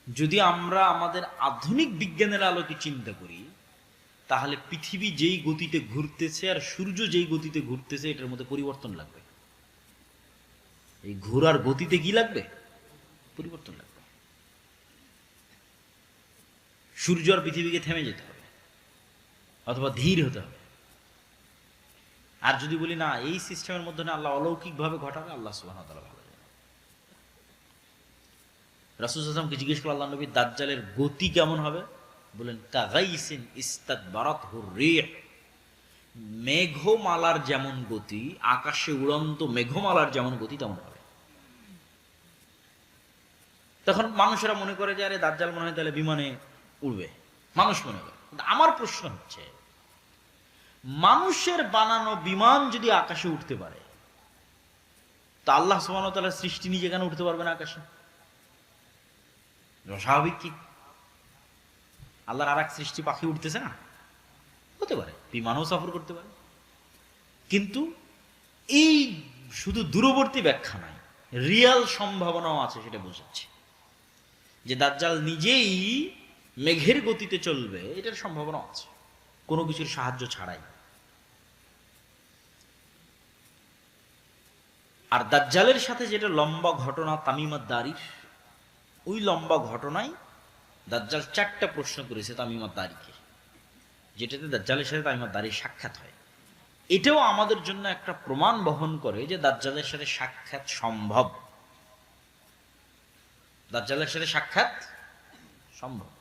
যদি আমরা আমাদের আধুনিক বিজ্ঞানের আলোকে চিন্তা করি, তাহলে পৃথিবী যেই গতিতে ঘুরতেছে আর সূর্য যেই গতিতে ঘুরতেছে, এটার মধ্যে পরিবর্তন লাগবে। এই ঘোরার গতিতে কি লাগবে? পরিবর্তন লাগবে। সূর্য আর পৃথিবীকে থেমে যেতে হবে, অথবা ধীর হতে হবে। আর যদি বলি না, এই সিস্টেমের মধ্যে না, আল্লাহ অলৌকিকভাবে ঘটাবে, আল্লাহ সুবহানাহু ওয়া তাআলা ভালো জানেন। রাসূল সাল্লাল্লাহু আলাইহি ওয়াসাল্লাম জিজ্ঞেস করলেন, আল্লাহ নবী, দাজ্জালের গতি কেমন হবে? বলেন, কাগাইসিন ইস্তাদবারাতহু রিহ, মেঘমালার যেমন গতি, আকাশে উড়ন্ত মেঘমালার যেমন গতি তেমন হবে। তখন মানুষেরা মনে করে যে আরে দাজ্জাল মনে হয় তাহলে বিমানে উড়বে, মানুষ মনে করে। আমার প্রশ্ন হচ্ছে, মানুষের বানানো বিমান যদি আকাশে উঠতে পারে, তা আল্লাহ সুবহানাহু ওয়া তাআলার সৃষ্টি নিজে কেন উঠতে পারবে না আকাশে? স্বাভাবিক কি? আল্লাহর আর এক সৃষ্টি পাখি উঠতেছে না? হতে পারে, বিমানও সফর করতে পারে। কিন্তু এই শুধু দূরবর্তী ব্যাখ্যা নাই, রিয়াল সম্ভাবনাও আছে, সেটা বোঝাচ্ছে যে দাজ্জাল নিজেই মেঘের গতিতে চলবে, এটার সম্ভাবনা আছে কোনো কিছুর সাহায্য ছাড়াই। আর দাজ্জালের সাথে যেটা লম্বা ঘটনা তামিমাত দারির, ওই লম্বা ঘটনায় দাজ্জাল 4টা প্রশ্ন করেছে তামিমাত দারিকে, যেটাতে দাজ্জালের সাথে তামিমাত দারির সাক্ষাৎ হয়। এটাও আমাদের জন্য একটা প্রমাণ বহন করে যে দাজ্জালের সাথে সাক্ষাৎ সম্ভব, দাজ্জালের সাথে সাক্ষাৎ সম্ভব।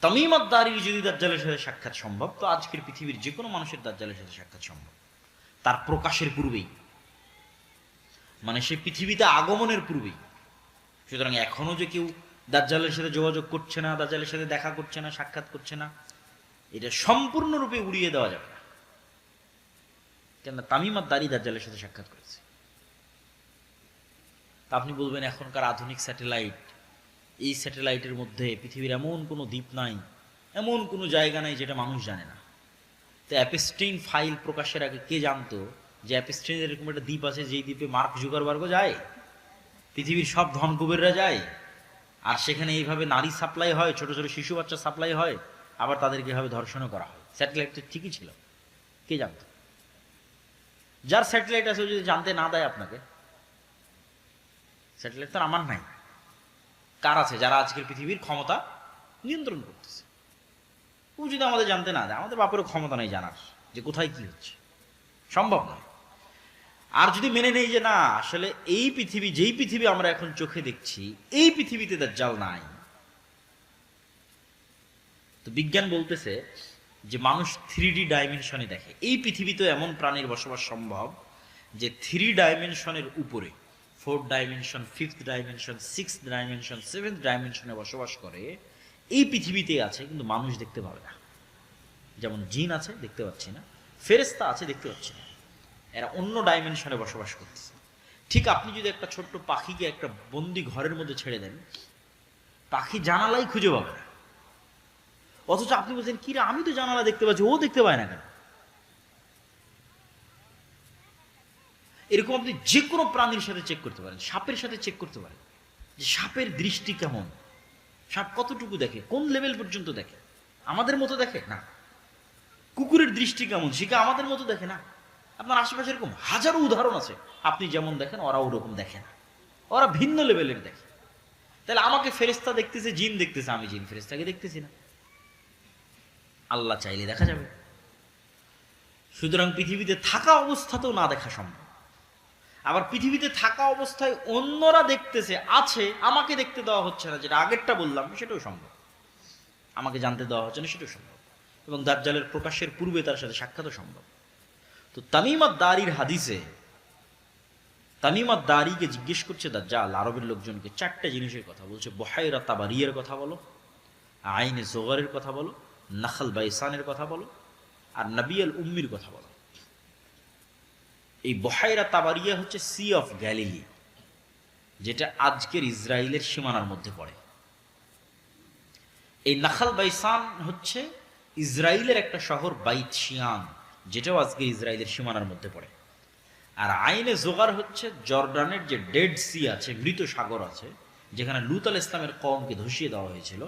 তামিমাত দারির যদি দাজ্জালের সাথে সাক্ষাৎ সম্ভব, তো আজকের পৃথিবীর যে কোনো মানুষের দাজ্জালের সাথে সাক্ষাৎ সম্ভব, তার প্রকাশের পূর্বেই, মানে সে পৃথিবীতে আগমনের পূর্বেই। সুতরাং এখনো যে কেউ দাজ্জালের সাথে যোগাযোগ করছে না, দাজ্জালের সাথে দেখা করছে না, সাক্ষাৎ করছে না, এটা সম্পূর্ণরূপে উড়িয়ে দেওয়া যাবে না, কেন তামিমাত দারি দাজ্জালের সাথে সাক্ষাৎ করেছে। তা আপনি বলবেন এখনকার আধুনিক স্যাটেলাইট, এই স্যাটেলাইটের মধ্যে পৃথিবীর এমন কোনো দ্বীপ নাই, এমন কোনো জায়গা নাই যেটা মানুষ জানে না। তো অ্যাপস্টেইন ফাইল প্রকাশের আগে কে জানতো যে অ্যাপস্টেইনের এরকম একটা দ্বীপ আছে, যেই দ্বীপে মার্ক জুকারবার্গও যায়, পৃথিবীর সব ধন কুবেররা যায়, আর সেখানে এইভাবে নারী সাপ্লাই হয়, ছোট ছোট শিশু বাচ্চা সাপ্লাই হয়, আবার তাদেরকে এভাবে ধর্ষণও করা হয়। স্যাটেলাইটটা ঠিকই ছিল, কে জানতো? যার স্যাটেলাইট আছে যদি জানতে না দেয় আপনাকে, স্যাটেলাইট তো আমার নাই, কার আছে? যারা আজকের পৃথিবীর ক্ষমতা নিয়ন্ত্রণ করতেছে, ও যদি আমাদের জানতে না দেয়, আমাদের বাপেরও ক্ষমতা নেই জানার যে কোথায় কি হচ্ছে, সম্ভব নয়। আর যদি মেনে নেই যে না, আসলে এই পৃথিবী, যেই পৃথিবী আমরা এখন চোখে দেখছি, এই পৃথিবীতে দাজ্জাল নাই, তো বিজ্ঞান বলতেছে যে মানুষ 3D ডাইমেনশনে দেখে। এই পৃথিবীতে এমন প্রাণীর বসবাস সম্ভব যে 3 ডাইমেনশনের উপরে, 4th dimension, 5th dimension, 6th dimension, 7th ডাইমেনশনে বসবাস করে, এই পৃথিবীতে আছে, কিন্তু মানুষ দেখতে পাবে না। যেমন জিন আছে, দেখতে পাচ্ছি না, ফেরেশতা আছে, দেখতে পাচ্ছি না, এরা অন্য ডাইমেনশনে বসবাস করতেছে। ঠিক আপনি যদি একটা ছোট্ট পাখিকে একটা বন্দি ঘরের মধ্যে ছেড়ে দেন, পাখি জানালাই খুঁজে পাবে না, অথচ আপনি বলছেন কি রে, আমি তো জানালা দেখতে পাচ্ছি, ও দেখতে পায় না কেন? এরকম আপনি যে কোনো প্রাণীর সাথে চেক করতে পারেন, সাপের সাথে চেক করতে পারেন যে সাপের দৃষ্টি কেমন, সাপ কতটুকু দেখে, কোন লেভেল পর্যন্ত দেখে, আমাদের মতো দেখে না। কুকুরের দৃষ্টি কেমন, সে কি আমাদের মতো দেখে না। আপনার আশেপাশে এরকম হাজারো উদাহরণ আছে, আপনি যেমন দেখেন ওরা ওরকম দেখে না, ওরা ভিন্ন লেভেলের দেখে। তাহলে আমাকে ফেরেশতা দেখতেছে, জিন দেখতেছে, আমি জিন ফেরেশতাকে দেখতেছি না। আল্লাহ চাইলে দেখা যাবে। সুতরাং পৃথিবীতে থাকা অবস্থাতেও না দেখা সম্ভব। আবার পৃথিবীতে থাকা অবস্থায় অন্যরা দেখতেছে, আছে, আমাকে দেখতে দেওয়া হচ্ছে না, যেটা আগেরটা বললাম, সেটাও সম্ভব। আমাকে জানতে দেওয়া হচ্ছে না, সেটাও সম্ভব। এবং দাজ্জালের প্রকাশের পূর্বে তার সাথে সাক্ষাৎও সম্ভব। তো তামিমাত দারির হাদিসে তামিমাত দারিকে জিজ্ঞেস করছে দাজ্জাল আরবের লোকজনকে 4টে জিনিসের কথা বলছে। বহাইরা তাবারিয়ার কথা বলো, আইনে জোগারের কথা বলো, নাখাল বাইসানের কথা বলো, আর নবী আল উম্মির কথা বলো। এই বহাইরা তাবারিয়া হচ্ছে সি অফ গ্যালিলি, যেটা আজকের ইসরায়েলের সীমানার মধ্যে পড়ে। এই নাখাল বাইসান হচ্ছে ইসরায়েলের একটা শহর, বাইত শিয়ান, যেটাও আজকে ইসরায়েলের সীমানার মধ্যে পড়ে। আর আইনে জোগার হচ্ছে জর্ডানের যে ডেড সি আছে, মৃত সাগর আছে, যেখানে লূত আলাইহিস সালামের কওমকে ধসিয়ে দেওয়া হয়েছিল,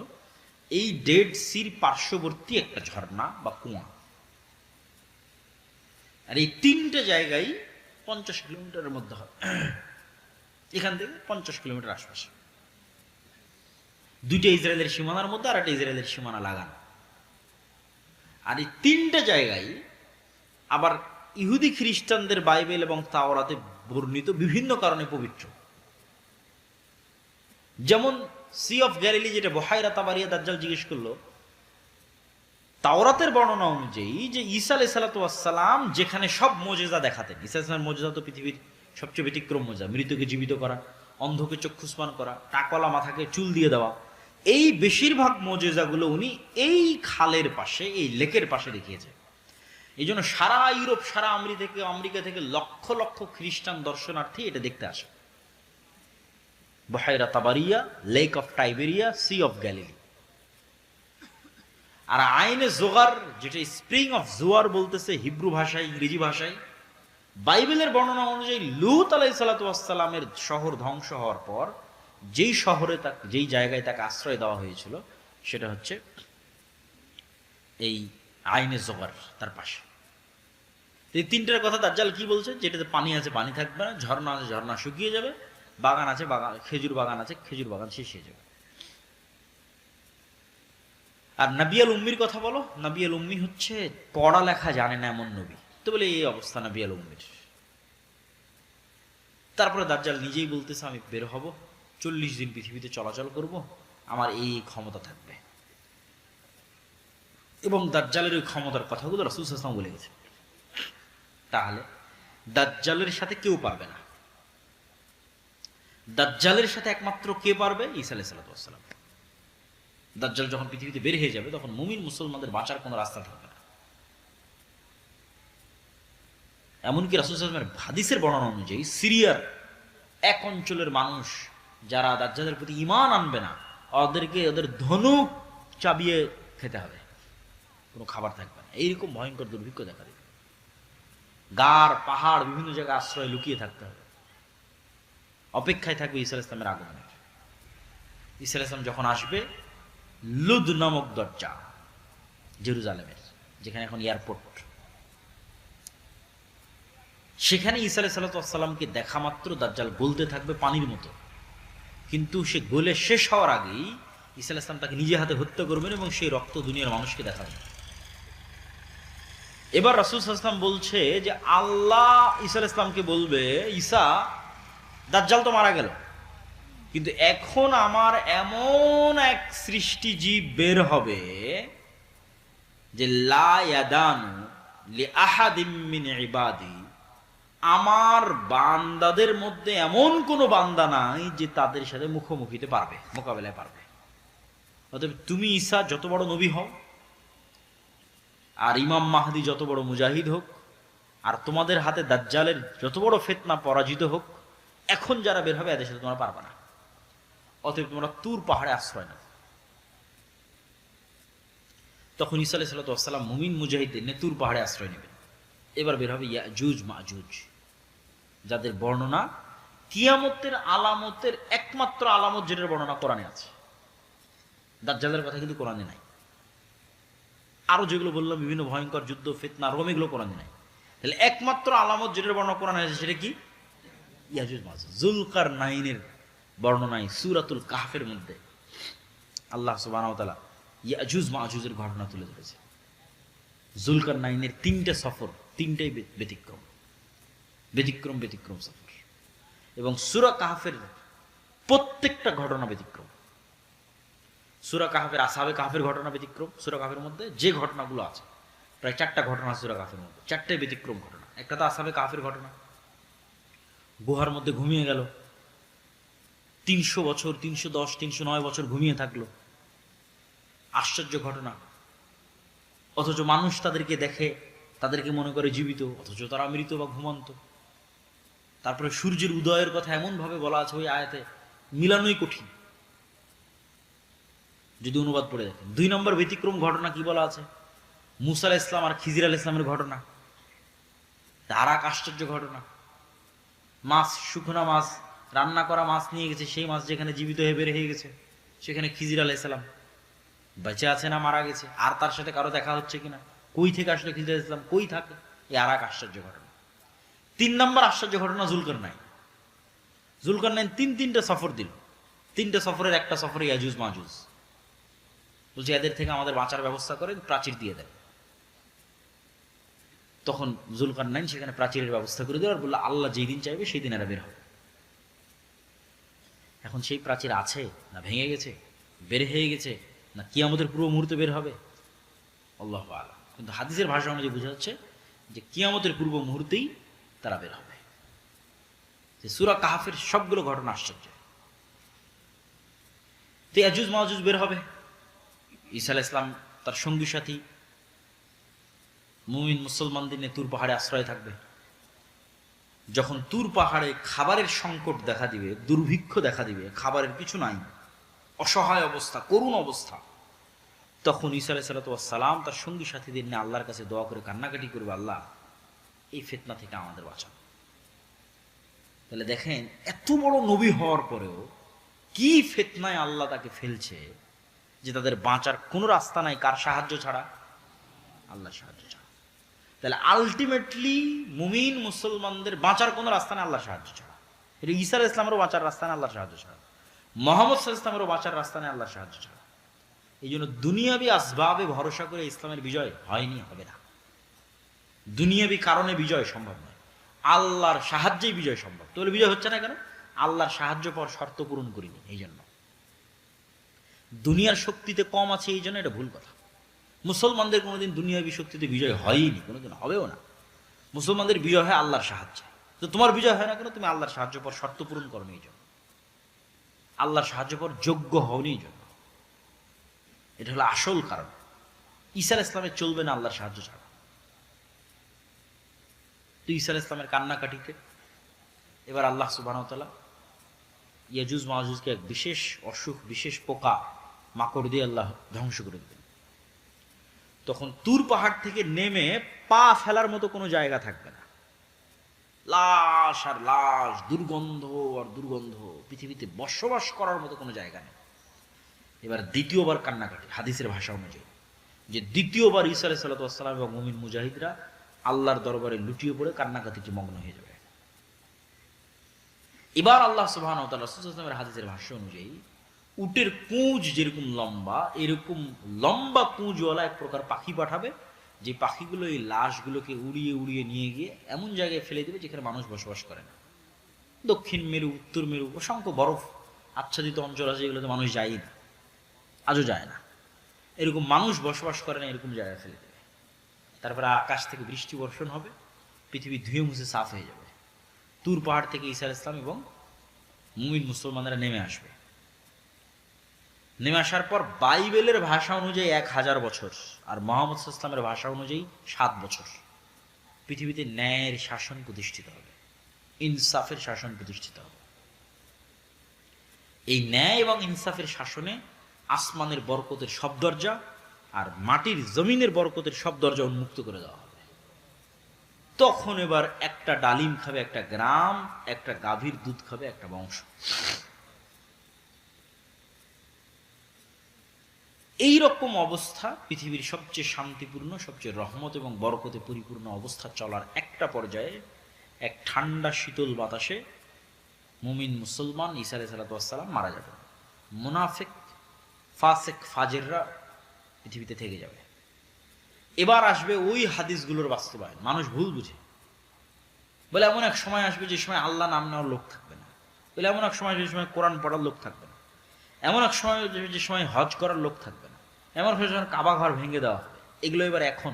এই ডেড সির পার্শ্ববর্তী একটা ঝর্ণা বা কুয়া। আর এই 3টে জায়গায় 50 কিলোমিটারের মধ্যে হয়, এখান থেকে 50 কিলোমিটার আশপাশে। 2টা ইসরায়েলের সীমানার মধ্যে, আর একটা ইসরায়েলের সীমানা লাগানো। আর এই 3টে জায়গায় আবার ইহুদি খ্রিস্টানদের বাইবেল এবং তাওরাতে বর্ণিত বিভিন্ন কারণে পবিত্র। যেমন সি অফ গ্যালিলি, যেটা বহাইরা তাবারিয়া দাজ্জাল জিজ্ঞেস করলো, তাওরাতের বর্ণনা অনুযায়ী যে ঈসা আলাইহিস সালাম যেখানে সব মুজিজা দেখাতেন, ঈসা আলাইহিস সালামের মুজিজা তো পৃথিবীর সবচেয়ে ব্যতিক্রম মুজিজা, মৃতকে জীবিত করা, অন্ধকে চক্ষুস্মান করা, টাকলা মাথাকে চুল দিয়ে দেওয়া, এই বেশিরভাগ মুজিজাগুলো উনি এই খালের পাশে, এই লেকের পাশে দেখিয়েছেন। এই জন্য সারা ইউরোপ, সারা আমেরিকা থেকে লক্ষ লক্ষ খ্রিস্টান দর্শনার্থী এটা দেখতে আসে। বহাইরা তাবারিয়া, lake of Tiberias, sea of Galilee. আর আইনে জোগার, যেটা স্প্রিং অফ জোয়ার বলতেছে হিব্রু ভাষায়, ইংরেজি ভাষায়, বাইবেলের বর্ণনা অনুযায়ী লূত আলাইহিস সালাতু ওয়াস সালামের শহর ধ্বংস হওয়ার পর যেই শহরে তাকে, যেই জায়গায় তাকে আশ্রয় দেওয়া হয়েছিল, সেটা হচ্ছে এই আইনে জোগার, তার পাশে। এই তিনটার কথা দাজ্জাল কি বলছে? যেটাতে পানি আছে পানি থাকবে না, ঝর্ণা আছে ঝর্ণা শুকিয়ে যাবে, বাগান আছে বাগান, খেজুর বাগান আছে খেজুর বাগান শেষ হয়ে যাবে। আর নবী আল উম্মির কথা বলো, নবী আল উম্মি হচ্ছে পড়ালেখা জানে না এমন নবী। তো বলে এই অবস্থা নবী আল উম্মির। তারপরে দাজ্জাল নিজেই বলতেছে আমি বের হব, 40 দিন পৃথিবীতে চলাচল করব, আমার এই ক্ষমতা থাকবে। এবং দাজ্জালের ওই ক্ষমতার কথাগুলো রাসূল সাল্লাল্লাহু আলাইহি ওয়াসাল্লাম বলে গেছে। তাহলে দাজ্জালের সাথে কেউ পারবে না। দাজ্জালের সাথে একমাত্র কে পারবে? ঈসা আলাইহিস সালাম। দাজ্জাল যখন পৃথিবীতে বের হয়ে যাবে, তখন মুমিন মুসলমানদের বাঁচার কোনো রাস্তা থাকবে না। এমনকি রাসূল সাল্লাল্লাহু আলাইহি ওয়াসাল্লামের হাদিসের বর্ণনা অনুযায়ী সিরিয়ার এক অঞ্চলের মানুষ যারা দাজ্জালের প্রতি ঈমান আনবে না, ওদেরকে ওদের ধনুক চাবিয়ে খেতে হবে, কোনো খাবার থাকবে না। এইরকম ভয়ঙ্কর দুর্ভিক্ষ দেখা দেবে। গার পাহাড় বিভিন্ন জায়গায় আশ্রয় লুকিয়ে থাকতে হবে, অপেক্ষায় থাকবে ঈসা আলাইহিস সালামের আগমনের। ঈসা আলাইহিস সালাম যখন আসবে, লুদ নামক দরজা, জেরুজালেমের, যেখানে এখন এয়ারপোর্ট, সেখানে ঈসা আলাইহিস সালামকে দেখা মাত্র দাজ্জাল গলতে থাকবে পানির মতো। কিন্তু সে গলে শেষ হওয়ার আগেই ঈসা আলাইহিস সালাম তাকে নিজে হাতে হত্যা করবেন এবং সেই রক্ত দুনিয়ার মানুষকে দেখাবেন। এবার রাসূল সাল্লাল্লাহু আলাইহি ওয়াসাল্লাম বলছে যে আল্লাহ ঈসা আলাইহিস সালামকে বলবে, ঈসা, দাজ্জাল তো মারা গেল, কিন্তু এখন আমার এমন এক সৃষ্টি জীব বের হবে যে লা ইয়াদানু লি আহাদিম মিন ইবাদি, আমার বান্দাদের মধ্যে এমন কোনো বান্দা নাই যে তাদের সাথে মুখোমুখিতে পারবে, মোকাবেলায় পারবে। অতএব তুমি ঈসা যত বড় নবী হও, আর ইমাম মাহদি যত বড় মুজাহিদ হোক, আর তোমাদের হাতে দাজ্জালের যত বড় ফিতনা পরাজিত হোক, এখন যারা বের হবে এদের সাথে তোমরা পারবে না। অতএব তোমরা তুর পাহাড়ে আশ্রয় নাও। তখন ঈসা আলাইহিস সালাম মুমিন মুজাহিদদের নিয়ে তুর পাহাড়ে আশ্রয় নেবেন। এবার বের হবে ইয়াজুজ মাজুজ, যাদের বর্ণনা কিয়ামতের আলামতের একমাত্র আলামত, যেটার বর্ণনা কোরআনে আছে। দাজ্জালের কথা কিন্তু কোরআনে নাই। আরো যেগুলো বললাম, বিভিন্ন ভয়ঙ্কর যুদ্ধ, ফিতনা, রোম, এগুলো কোরআনে নাই। তাহলে একমাত্র আলামত যেটার বর্ণনা কোরআনে আছে, সেটা কি? ইয়াজুজ মাজুজ। যুলকারনাইনের বর্ণনায় সূরাতুল কাহফের মধ্যে আল্লাহ সুবহানাহু ওয়া তাআলা ইয়াজুজ মাজুজের ঘটনা তুলে ধরেছে। যুলকারনাইনের 3টে সফর, 3টাই ব্যতিক্রম ব্যতিক্রম ব্যতিক্রম সফর, এবং সূরা কাহফের প্রত্যেকটা ঘটনা ব্যতিক্রম। সূরা কাহফের আসহাবে কাহফের ঘটনা ব্যতিক্রম। সূরা কাহফের মধ্যে যে ঘটনাগুলো আছে, প্রায় 4টা ঘটনা সূরা কাহফের মধ্যে, 4টাই ব্যতিক্রম ঘটনা। একটা তো আসহাবে কাহফের ঘটনা, গুহার মধ্যে ঘুমিয়ে গেল, 300 বছর, 310, 309 বছর ঘুমিয়ে থাকলো, আশ্চর্য ঘটনা। অথচ মানুষ তাদেরকে দেখে, তাদেরকে মনে করে জীবিত, অথচ তারা মৃত বা ঘুমন্ত। তারপরে সূর্যের উদয়ের কথা এমন ভাবে বলা আছে ওই আয়াতে, মিলানোই কঠিন যদি অনুবাদ পড়ে দেখেন। 2 নম্বর ব্যতিক্রম ঘটনা কি বলা আছে? মুসা আলাইহিস সালাম আর খিজির আলাইহিস সালামের ঘটনা, তারা এক আশ্চর্য ঘটনা। মাছ, শুকনা মাছ, রান্না করা মাছ নিয়ে গেছে, সেই মাছ যেখানে জীবিত হয়ে বের হয়ে গেছে, সেখানে খিজির আলাইহিস সালাম বেঁচে আছে না মারা গেছে, আর তার সাথে কারো দেখা হচ্ছে কিনা, কই থেকে আসলে খিজির আলাইহিস সালাম, কই থাকে, এই আর এক আশ্চর্য ঘটনা। 3 নম্বর আশ্চর্য ঘটনা জুলকারনাইন। জুলকারনাইন 3টা সফর দিল, 3টে সফরের একটা সফরে ইয়াজুজ মাজুজ। বলছে এদের থেকে আমাদের বাঁচার ব্যবস্থা করেন, প্রাচীর দিয়ে দেন। তখন জুলকারনাইন সেখানে প্রাচীরের ব্যবস্থা করে দিল, আর বললো আল্লাহ যেই দিন চাইবে সেই দিন এরা বের হবে। এখন সেই প্রাচীর আছে না ভেঙে গেছে, বের হয়ে গেছে, না কিয়ামতের পূর্ব মুহূর্তে বের হবে, আল্লাহু আ'লাম। কিন্তু হাদিসের ভাষা অনুযায়ী বোঝা যাচ্ছে যে কিয়ামতের পূর্ব মুহূর্তেই তারা বের হবে। যে সূরা কাহফের সবগুলো ঘটনা আশ্চর্য। তো ইয়াজুজ মাজুজ বের হবে, ঈসা আলাইহিস সালাম তার সঙ্গী সাথী মুমিন মুসলমানদের নিয়ে তুর পাহাড়ে আশ্রয় থাকবে। যখন তুর পাহাড়ে খাবারের সংকট দেখা দিবে, দুর্ভিক্ষ দেখা দিবে, খাবারের কিছু নাই, অসহায় অবস্থা, করুণ অবস্থা, তখন ঈসা আলাইহিস সালাম তার সঙ্গী সাথীদের নিয়ে আল্লাহর কাছে দোয়া করে কান্নাকাটি করবে, আল্লাহ এই ফিতনা থেকে আমাদের বাঁচান। তাহলে দেখেন এত বড় নবী হওয়ার পরেও কি ফিতনায় আল্লাহ তাকে ফেলছে যে তাদের বাঁচার কোনো রাস্তা নাই, কার সাহায্য ছাড়া? আল্লাহর সাহায্য ছাড়া। তাহলে আলটিমেটলি মুমিন মুসলমানদের বাঁচার কোনো রাস্তা নেই আল্লাহর সাহায্য ছাড়া। এটা ঈসা আলাইহিস সালামেরও বাঁচার রাস্তা নেই আল্লাহর সাহায্য ছাড়া, মুহাম্মদ সাল্লাল্লাহু আলাইহি ওয়াসাল্লামেরও বাঁচার রাস্তা নেই আল্লাহর সাহায্য ছাড়া। এই জন্য দুনিয়াবি আসবাবে ভরসা করে ইসলামের বিজয় হয়নি, হবে না। দুনিয়াবি কারণে বিজয় সম্ভব নয়, আল্লাহর সাহায্যেই বিজয় সম্ভব। তাহলে বিজয় হচ্ছে না কেন? আল্লাহর সাহায্য পাওয়ার শর্ত পূরণ করিনি, এই জন্য। দুনিয়ার শক্তিতে কম আছে এই জন্য এটা ভুল কথা। মুসলমানদের কোনোদিন দুনিয়াবি শক্তিতে বিজয় হয়নি, কোনোদিন হবেও না। মুসলমানদের বিজয় হয় আল্লাহর সাহায্যে। তো তোমার বিজয় হয় না কেন? তুমি আল্লাহর সাহায্য পাওয়ার শর্ত পূরণ করনি এই জন্য, আল্লাহর সাহায্য পাওয়ার যোগ্য হওনি এই জন্য। এটা হলো আসল কারণ। ঈসা আলাইহিস সালামের চলবে না আল্লাহর সাহায্য ছাড়া। তো ঈসা আলাইহিস সালামের কান্নাকাটিতে এবার আল্লাহ সুবহানাহু ওয়া তাআলা ইয়াজুজ মাজুজকে এক বিশেষ অসুখ, বিশেষ পোকা মাকড় দিয়ে আল্লাহ ধ্বংস করে দেবেন। তখন তুর পাহাড় থেকে নেমে পা ফেলার মতো কোনো জায়গা থাকবে না, লাশ আর লাশ, দুর্গন্ধ আর দুর্গন্ধ, পৃথিবীতে বসবাস করার মতো কোনো জায়গা নেই। এবার দ্বিতীয়বার কান্নাকাটি, হাদিসের ভাষা অনুযায়ী যে দ্বিতীয়বার ঈসা আলাইহিস সালাম এবং মুমিন মুজাহিদরা আল্লাহর দরবারে লুটিয়ে পড়ে কান্নাকাটিতে মগ্ন হয়ে যাবে। এবার আল্লাহ সুবহানাহু ওয়া তাআলা রাসূল সাল্লাল্লাহু আলাইহি ওয়াসাল্লামের হাদিসের ভাষ্য অনুযায়ী উটের কুঁজ যেরকম লম্বা, এরকম লম্বা কুঁজওয়ালা এক প্রকার পাখি পাঠাবে, যে পাখিগুলো এই লাশগুলোকে উড়িয়ে উড়িয়ে নিয়ে গিয়ে এমন জায়গায় ফেলে দেবে যেখানে মানুষ বসবাস করে না। দক্ষিণ মেরু, উত্তর মেরু, অসংখ্য বরফ আচ্ছাদিত অঞ্চল আছে, এগুলোতে মানুষ যায়ই না, আজও যায় না। এরকম মানুষ বসবাস করে না এরকম জায়গায় ফেলে দেবে। তারপরে আকাশ থেকে বৃষ্টি বর্ষণ হবে, পৃথিবী ধুয়ে মুছে সাফ হয়ে যাবে। তুর পাহাড় থেকে ঈসা আলাইহিস সালাম এবং মুমিন মুসলমানরা নেমে আসবে। নেমে আসার পর বাইবেলের ভাষা অনুযায়ী 1000 বছর, আর মুহাম্মদ সাল্লাল্লাহু আলাইহি ওয়াসাল্লামের ভাষা অনুযায়ী 7 বছর পৃথিবীতে ন্যায়ের শাসন প্রতিষ্ঠিত হবে, ইনসাফের শাসন প্রতিষ্ঠিত হবে। এই ন্যায় এবং ইনসাফের শাসনে আসমানের বরকতের সব দরজা আর মাটির জমিনের বরকতের সব দরজা উন্মুক্ত করে দেওয়া হবে। তখন এবার একটা ডালিম খাবে একটা গ্রাম, একটা গাভীর দুধ খাবে একটা বংশ। এই রকম অবস্থা পৃথিবীর সবচেয়ে শান্তিপূর্ণ, সবচেয়ে রহমত এবং বরকতে পরিপূর্ণ অবস্থা চলার একটা পর্যায়ে এক ঠান্ডা শীতল বাতাসে মুমিন মুসলমান ঈসা আলাইহিস সালাম মারা যাবে। মুনাফিক, ফাসিক, ফাজেররা পৃথিবীতে থেকে যাবে। এবার আসবে ওই হাদিসগুলোর বাস্তবায়ন। মানুষ ভুল বুঝে, বলে এমন এক সময় আসবে যে সময় আল্লাহ নাম নেওয়ার লোক থাকবে না, বলে এমন এক সময় যে সময় কোরআন পড়ার লোক থাকবে না, এমন এক সময় যে সময় হজ করার লোক থাকবে না, এমন এক সময় কাবা ঘর ভেঙে দেওয়া হবে। এগুলো এবার এখন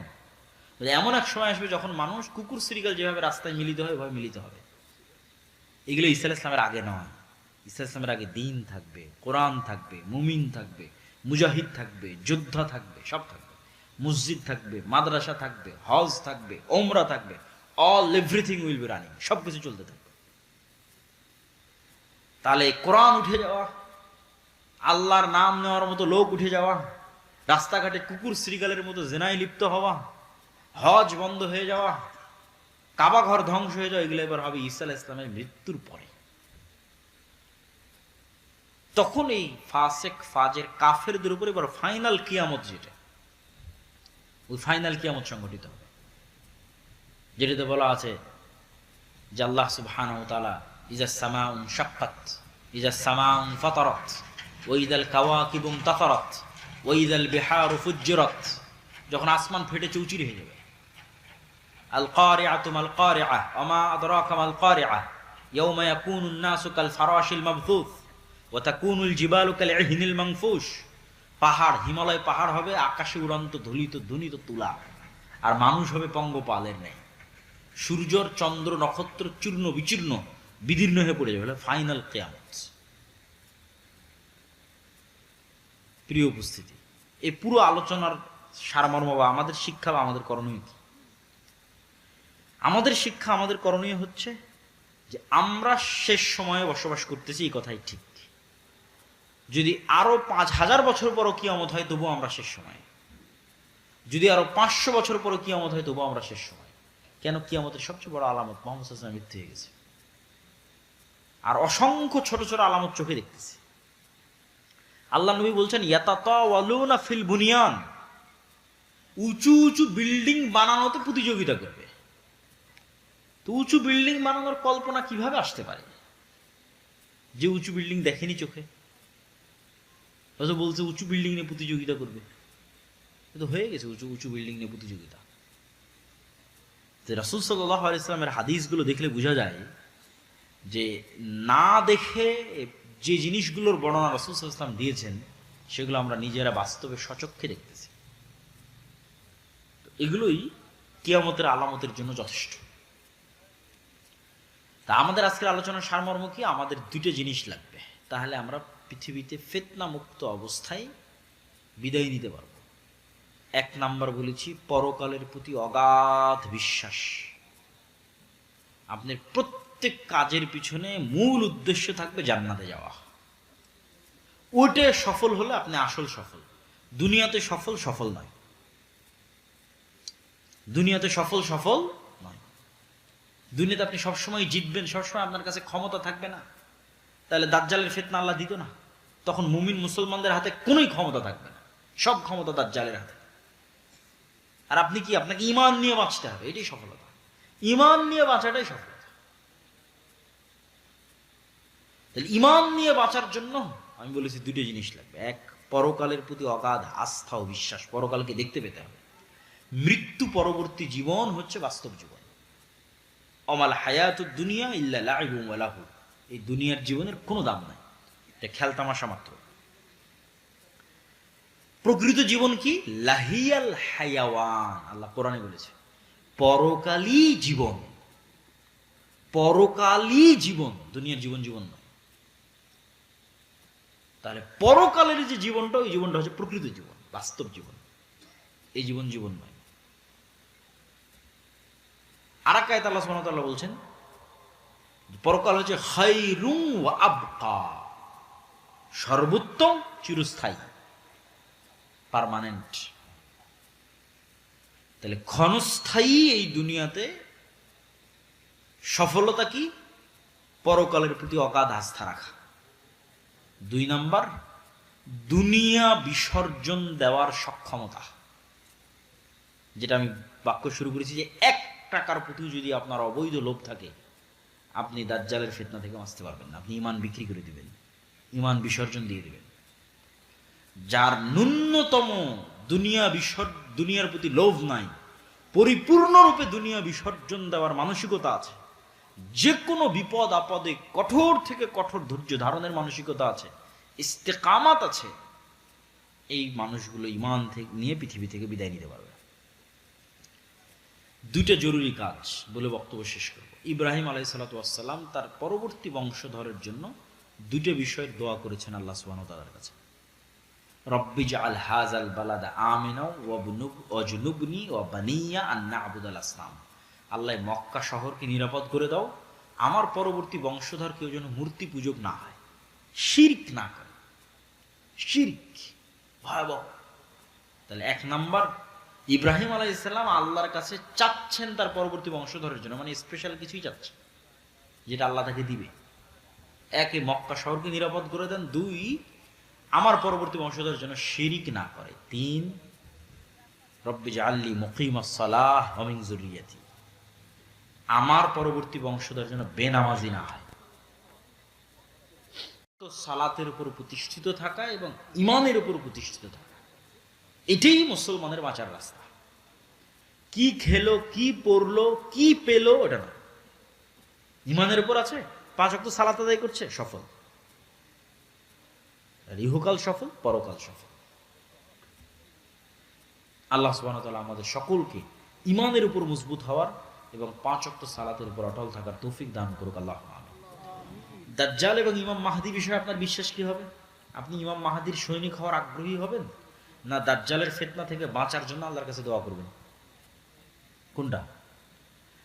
এমন এক সময় আসবে যখন মানুষ কুকুর শ্রীকাল যেভাবে রাস্তায় মিলিত হয় ওইভাবে মিলিত হবে। এগুলো ঈসা আলাইহিস সালামের আগে নয়। ঈসা আলাইহিস সালামের আগে দিন থাকবে, কোরআন থাকবে, মুমিন থাকবে, মুজাহিদ থাকবে, যোদ্ধা থাকবে, সব থাকবে। মসজিদ থাকবে, মাদ্রাসা থাকবে, হজ থাকবে, ওমরা থাকবে, all everything will be running, সবকিছু চলতে থাকবে। তাহলে কোরআন উঠে যাওয়া, আল্লাহর নাম নেওয়ার মতো লোক উঠে যাওয়া, রাস্তাঘাটে কুকুর শ্রীকালের মতো জেনায় লিপ্ত হওয়া, হজ বন্ধ হয়ে যাওয়া, কাবা ঘর ধ্বংস হয়ে যাওয়া, এগুলো এবার হবে ঈসা আলাইহিস সালামের মৃত্যুর পরে। তখন এই ফাসেক, ফাজের, কাফেরদের উপর এবার ফাইনাল কিয়ামত, যেটা ওই ফাইনাল কিয়ামত সংঘটিত হবে, যেটাতে বলা আছে যে আল্লাহ সুবহানাহু ওয়া তাআলা ইজা সামাউন শাক্কাত, ইজা সামাউন ফাতারাত, ওয়া ইদাল কাওয়াকিবু ইনতাফারাত, ওয়া ইদাল বিহারু ফুজ্জিরাত, যখন আসমান ফেটে চৌচির হয়ে যাবে। আল কারিআতু মাল কারিআহ ওয়া মা আদরাকা মাল কারিআহ ইয়াওমা ইয়াকুনুন নাসু কাল ফারাশিল মাবথুথ ওয়া তাকুনুল জিবালু কাল ইহনিল মানফুশ। পাহাড়, হিমালয় পাহাড় হবে আকাশে উড়ন্ত ধুলিত ধুনিত তুলা, আর মানুষ হবে পঙ্গপালের ন্যায়। সূর্যর, চন্দ্র, নক্ষত্র চূর্ণ বিচূর্ণ বিদীর্ণ হয়ে পড়ে যাবে। ফাইনাল কিয়ামত। প্রিয় উপস্থিতি, এই পুরো আলোচনার সারমর্ম বা আমাদের শিক্ষা বা আমাদের করণীয় কি? আমাদের শিক্ষা, আমাদের করণীয় হচ্ছে যে আমরা শেষ সময়ে বসবাস করতেছি, এই কথাই ঠিক। যদি আরো 5000 বছর পরও কিয়ামত হয় তবুও আমরা শেষ সময়, যদি আরো 500 বছর পরও কিয়ামত হয় তবুও আমরা শেষ সময়। কেন? কিয়ামতের সবচেয়ে বড় আলামত মুহাম্মদ সাল্লাল্লাহু আলাইহি ওয়াসাল্লাম মৃত্যু হয়ে গেছে, আর অসংখ্য ছোট ছোট আলামত চোখে দেখতেছি। আল্লাহ নবী বলছেন ইয়াতাতাওয়ালুনা ফিল বুনিয়ান, উঁচু উঁচু বিল্ডিং বানানোতে প্রতিযোগিতা করবে। তো উঁচু বিল্ডিং বানানোর কল্পনা কিভাবে আসতে পারে যে উঁচু বিল্ডিং দেখেনি চোখে? বলছে উঁচু বিল্ডিং নিয়ে প্রতিযোগিতা করবে, তো হয়ে গেছে উঁচু উঁচু বিল্ডিং নিয়ে প্রতিযোগিতা। রাসূল সাল্লাল্লাহু আলাইহি ওয়াসাল্লামের হাদিসগুলো দেখলে বোঝা যায় যে না দেখে যে জিনিসগুলোর বর্ণনা রাসূল সাল্লাল্লাহু আলাইহি ওয়াসাল্লাম দিয়েছেন সেগুলো আমরা নিজেরা বাস্তবে সচক্ষে দেখতেছি। এগুলোই কিয়ামতের আলামতের জন্য যথেষ্ট। তা আমাদের আজকের আলোচনার সারমর্ম কি? আমাদের দুটো জিনিস লাগবে, তাহলে আমরা পৃথিবীতে ফিতনা মুক্ত অবস্থায় বিদায় নিতে পারব। এক নাম্বার বলেছি, পরকালের প্রতি অগাধ বিশ্বাস। আপনার প্রত্যেক কাজের পিছনে মূল উদ্দেশ্য থাকবে জান্নাতে যাওয়া। ওইটা সফল হলে আপনি আসল সফল। দুনিয়াতে সফল সফল নয়, দুনিয়াতে সফল সফল নয়। দুনিয়াতে আপনি সবসময় জিতবেন, সবসময় আপনার কাছে ক্ষমতা থাকবে না, তাহলে দাজ্জালের ফিতনা আল্লাহ দিত না। তখন মুমিন মুসলমানদের হাতে কোনোই ক্ষমতা থাকবে না, সব ক্ষমতা দাজ্জালের হাতে। আর আপনি কি? আপনাকে ঈমান নিয়ে বাঁচতে হবে, এটাই সফলতা। ঈমান নিয়ে বাঁচাটাই সফলতা। তাহলে ঈমান নিয়ে বাঁচার জন্য আমি বলেছি দুটো জিনিস লাগবে। এক, পরকালের প্রতি অগাধ আস্থা ও বিশ্বাস, পরকালকে দেখতে পেতে হবে। মৃত্যু পরবর্তী জীবন হচ্ছে বাস্তব জীবন। অমাল হায়াতুদ দুনিয়া ইল্লা লাইবুন ওয়া লাহু, এই দুনিয়ার জীবনের কোনো দাম নাই, এটা খেলতামাশা মাত্র। প্রকৃত জীবন কি? লাহিয়াল হায়াওয়ান, আল্লাহ কোরআনে বলেছে পরকালী জীবন। পরকালী জীবন, দুনিয়ার জীবন জীবন নয়। তাহলে পরকালের যে জীবনটা, ওই জীবনটা হচ্ছে প্রকৃত জীবন, বাস্তব জীবন। এই জীবন জীবন নয়। আর এক আয়াতে আল্লাহ সুবহানাহু ওয়া তাআলা বলছেন পরকাল হচ্ছে খায়রুন ওয়া আবকা, সর্বোত্তম, চিরস্থায়ী, পার্মানেন্ট। তাহলে ক্ষণস্থায়ী এই দুনিয়াতে সফলতা কি? পরকালের প্রতি অগাধ আস্থা রাখা। দুই নাম্বার, দুনিয়া বিসর্জন দেওয়ার সক্ষমতা। যেটা আমি বাক্য শুরু করেছি যে 1 টাকার প্রতি যদি আপনার অবৈধ লোভ থাকে, আপনি দাজ্জালের ফিতনা থেকে বাঁচতে পারবেন না। আপনি ঈমান বিক্রি করে দিবেন, ঈমান বিসর্জন দিয়ে দিবেন। যার ন্যূনতম দুনিয়ার প্রতি লোভ নাই, পরিপূর্ণরূপে দুনিয়া বিসর্জন দেওয়ার মানসিকতা আছে, যে কোনো বিপদ আপদে কঠোর থেকে কঠোর ধৈর্য ধারণের মানসিকতা আছে, ইস্তেকামাত আছে, এই মানুষগুলো ঈমান থেকে নিয়ে পৃথিবী থেকে বিদায় নিতে পারবে। দুইটা জরুরি কাজ বলে বক্তব্য শেষ করব। ইব্রাহিম আলাইহিস সালাতু ওয়াস সালাম তার পরবর্তী বংশধরের জন্য দুইটা বিষয়ের দোয়া করেছেন আল্লাহ সুবহানাহু ওয়া তাআলার কাছে। রব্বি জাআল হাযাল বালাদা আমিনা ওয়াজনুবনি ওয়া বানিয়া আন না'বুদাল আসনাম। আল্লাহ মক্কা শহরকে নিরাপদ করে দাও, আমার পরবর্তী বংশধর কেউ যেন মূর্তি পূজক না হয়, শিরক না করে। শিরক ভয়াবহ। তাহলে 1 নাম্বার, ইব্রাহিম আলাইহিস সালাম আল্লাহর কাছে চাচ্ছেন তার পরবর্তী বংশধরের জন্য, মানে স্পেশাল কিছুই চাচ্ছে যেটা আল্লাহ তাকে দিবে। 1, মক্কা শহরকে নিরাপদ করে দেন। 2, আমার পরবর্তী বংশধরের জন্য শিরিক না করে। 3, রব্বি জাআলনি মুকিমাস সালাহ ওয়া মিন যুররিয়াতি, আমার পরবর্তী বংশধর যেন বেনামাজি না হয়। তো সালাতের উপর প্রতিষ্ঠিত থাকা এবং ঈমানের উপর প্রতিষ্ঠিত থাকা, এটাই মুসলমানের বাঁচার রাস্তা। কি খেলো, কি পড়লো, কি পেলো, ওটা না। ঈমানের উপর আছে, 5 ওয়াক্ত সালাত আদায় করছে, সফল। ইহকাল সফল, পরকাল সফল। আল্লাহ সুবহানাহু ওয়া তাআলা আমাদের সকলকে ঈমানের উপর মজবুত হওয়ার এবং 5 ওয়াক্ত সালাতের উপর অটল থাকার তৌফিক দান করুক। আল্লাহ আমিন। দাজ্জাল এবং ইমাম মাহদী বিষয়ে আপনার বিশ্বাস কি হবে? আপনি ইমাম মাহদীর সৈনিক হওয়ার আগ্রহী হবেন, না দাজ্জালের ফিতনা থেকে বাঁচার জন্য আল্লাহর কাছে দোয়া করবেন? কোনটা?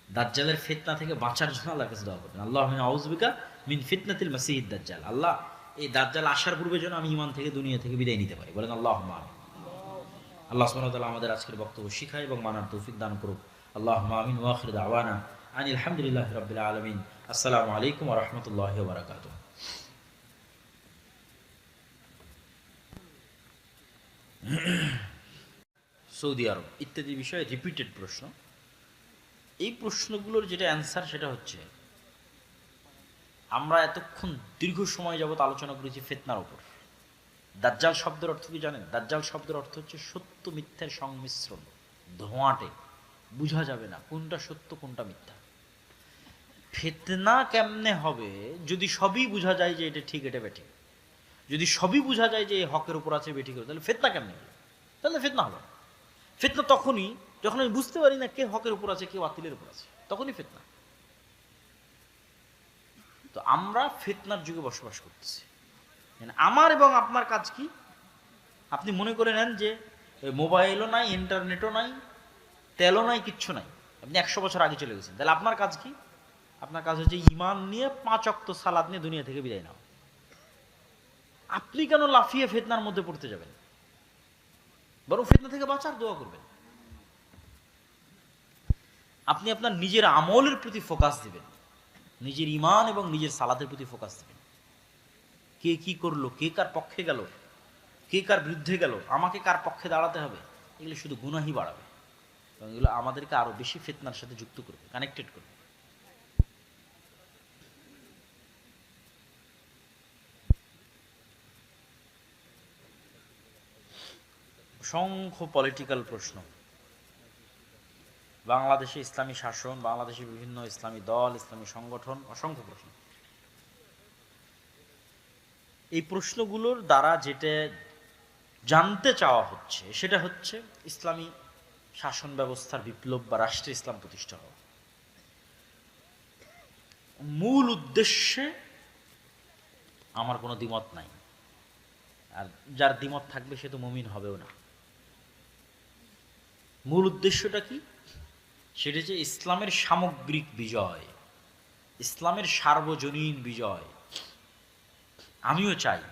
দাজ্জালের ফিতনা থেকে বাঁচার জন্য আল্লাহর কাছে দোয়া করবেন, আল্লাহুম্মা আউযু বিকা মিন ফিতনাতিল মাসিহিদ দাজ্জাল। আল্লাহ, এই দাজ্জাল আসার পূর্বে যেন আমি ঈমান থেকে দুনিয়া থেকে বিদায় নিতে পারি। বলেন আল্লাহুম্মা আমিন। আল্লাহ সুবহানাহু ওয়া তাআলা আমাদের আজকের বক্তব্য শিখায় এবং মানার তৌফিক দান করুক। আল্লাহুম্মা আমিন ওয়া আখিরু দাওয়ানা আনিল হামদুলিল্লাহি রাব্বিল আলামিন। আসসালামু আলাইকুম ওয়া রাহমাতুল্লাহি ওয়া বারাকাতুহু। সৌদি আরব ইত্যাদি বিষয়ে রিপিটেড প্রশ্ন। এই প্রশ্নগুলোর যেটা অ্যান্সার সেটা হচ্ছে, আমরা এতক্ষণ দীর্ঘ সময় যাবত আলোচনা করেছি ফিতনার উপর। দাজ্জাল শব্দের অর্থ কি জানেন? দাজ্জাল শব্দের অর্থ হচ্ছে সত্য মিথ্যার সংমিশ্রণ, ধোঁয়াটে, বোঝা যাবে না কোনটা সত্য কোনটা মিথ্যা। ফিতনা কেমনে হবে যদি সবই বোঝা যায় যে এটা ঠিক এটা বেঠিক, যদি সবই বোঝা যায় যে হকের উপর আছে বেঠিক, তাহলে ফিতনা কেমনে হবে? তাহলে ফিতনা হবে। ফিতনা তখনই যখন আমি বুঝতে পারি না কে হকের উপর আছে কে বাতিলের উপর আছে, তখনই ফিতনা। তো আমরা ফিতনার যুগে বসবাস করতেছি। আমার এবং আপনার কাজ কি? আপনি মনে করে নেন যে মোবাইলও নাই, ইন্টারনেটও নাই, তেলও নাই, কিচ্ছু নাই, আপনি 100 বছর আগে চলে গেছেন। তাহলে আপনার কাজ কি? আপনার কাজ হচ্ছে ঈমান নিয়ে 5 ওয়াক্ত সালাত নিয়ে দুনিয়া থেকে বিদায় নাও। আপনি কেন লাফিয়ে ফিতনার মধ্যে পড়তে যাবেন? বরং ফিতনা থেকে বাঁচার দোয়া করবেন। আপনি আপনার নিজের আমলের প্রতি ফোকাস দিবেন, নিজের ঈমান এবং নিজের সালাতের প্রতি ফোকাস দিবেন। কে কি করলো, কে কার পক্ষে গেল, কে কার বিরুদ্ধে গেল, আমাকে কার পক্ষে দাঁড়াতে হবে, এগুলো শুধু গুনাহই বাড়াবে এবং এগুলো আমাদেরকে আরো বেশি ফিতনার সাথে যুক্ত করবে, কানেক্টেড করবে। অসংখ্য পলিটিক্যাল প্রশ্ন, বাংলাদেশে ইসলামী শাসন, বাংলাদেশে বিভিন্ন ইসলামী দল, ইসলামী সংগঠন, অসংখ্য প্রশ্ন। এই প্রশ্নগুলোর দ্বারা যেটা জানতে চাওয়া হচ্ছে সেটা হচ্ছে ইসলামী শাসন ব্যবস্থার বিপ্লব বা রাষ্ট্রে ইসলাম প্রতিষ্ঠা হওয়া। মূল উদ্দেশ্যে আমার কোনো দ্বিমত নাই, আর যার দ্বিমত থাকবে সে তো মুমিন হবেও না। মূল উদ্দেশ্যটা কি? সেটা হচ্ছে ইসলামের সামগ্রিক বিজয়, ইসলামের সার্বজনীন বিজয়। আমিও চাই,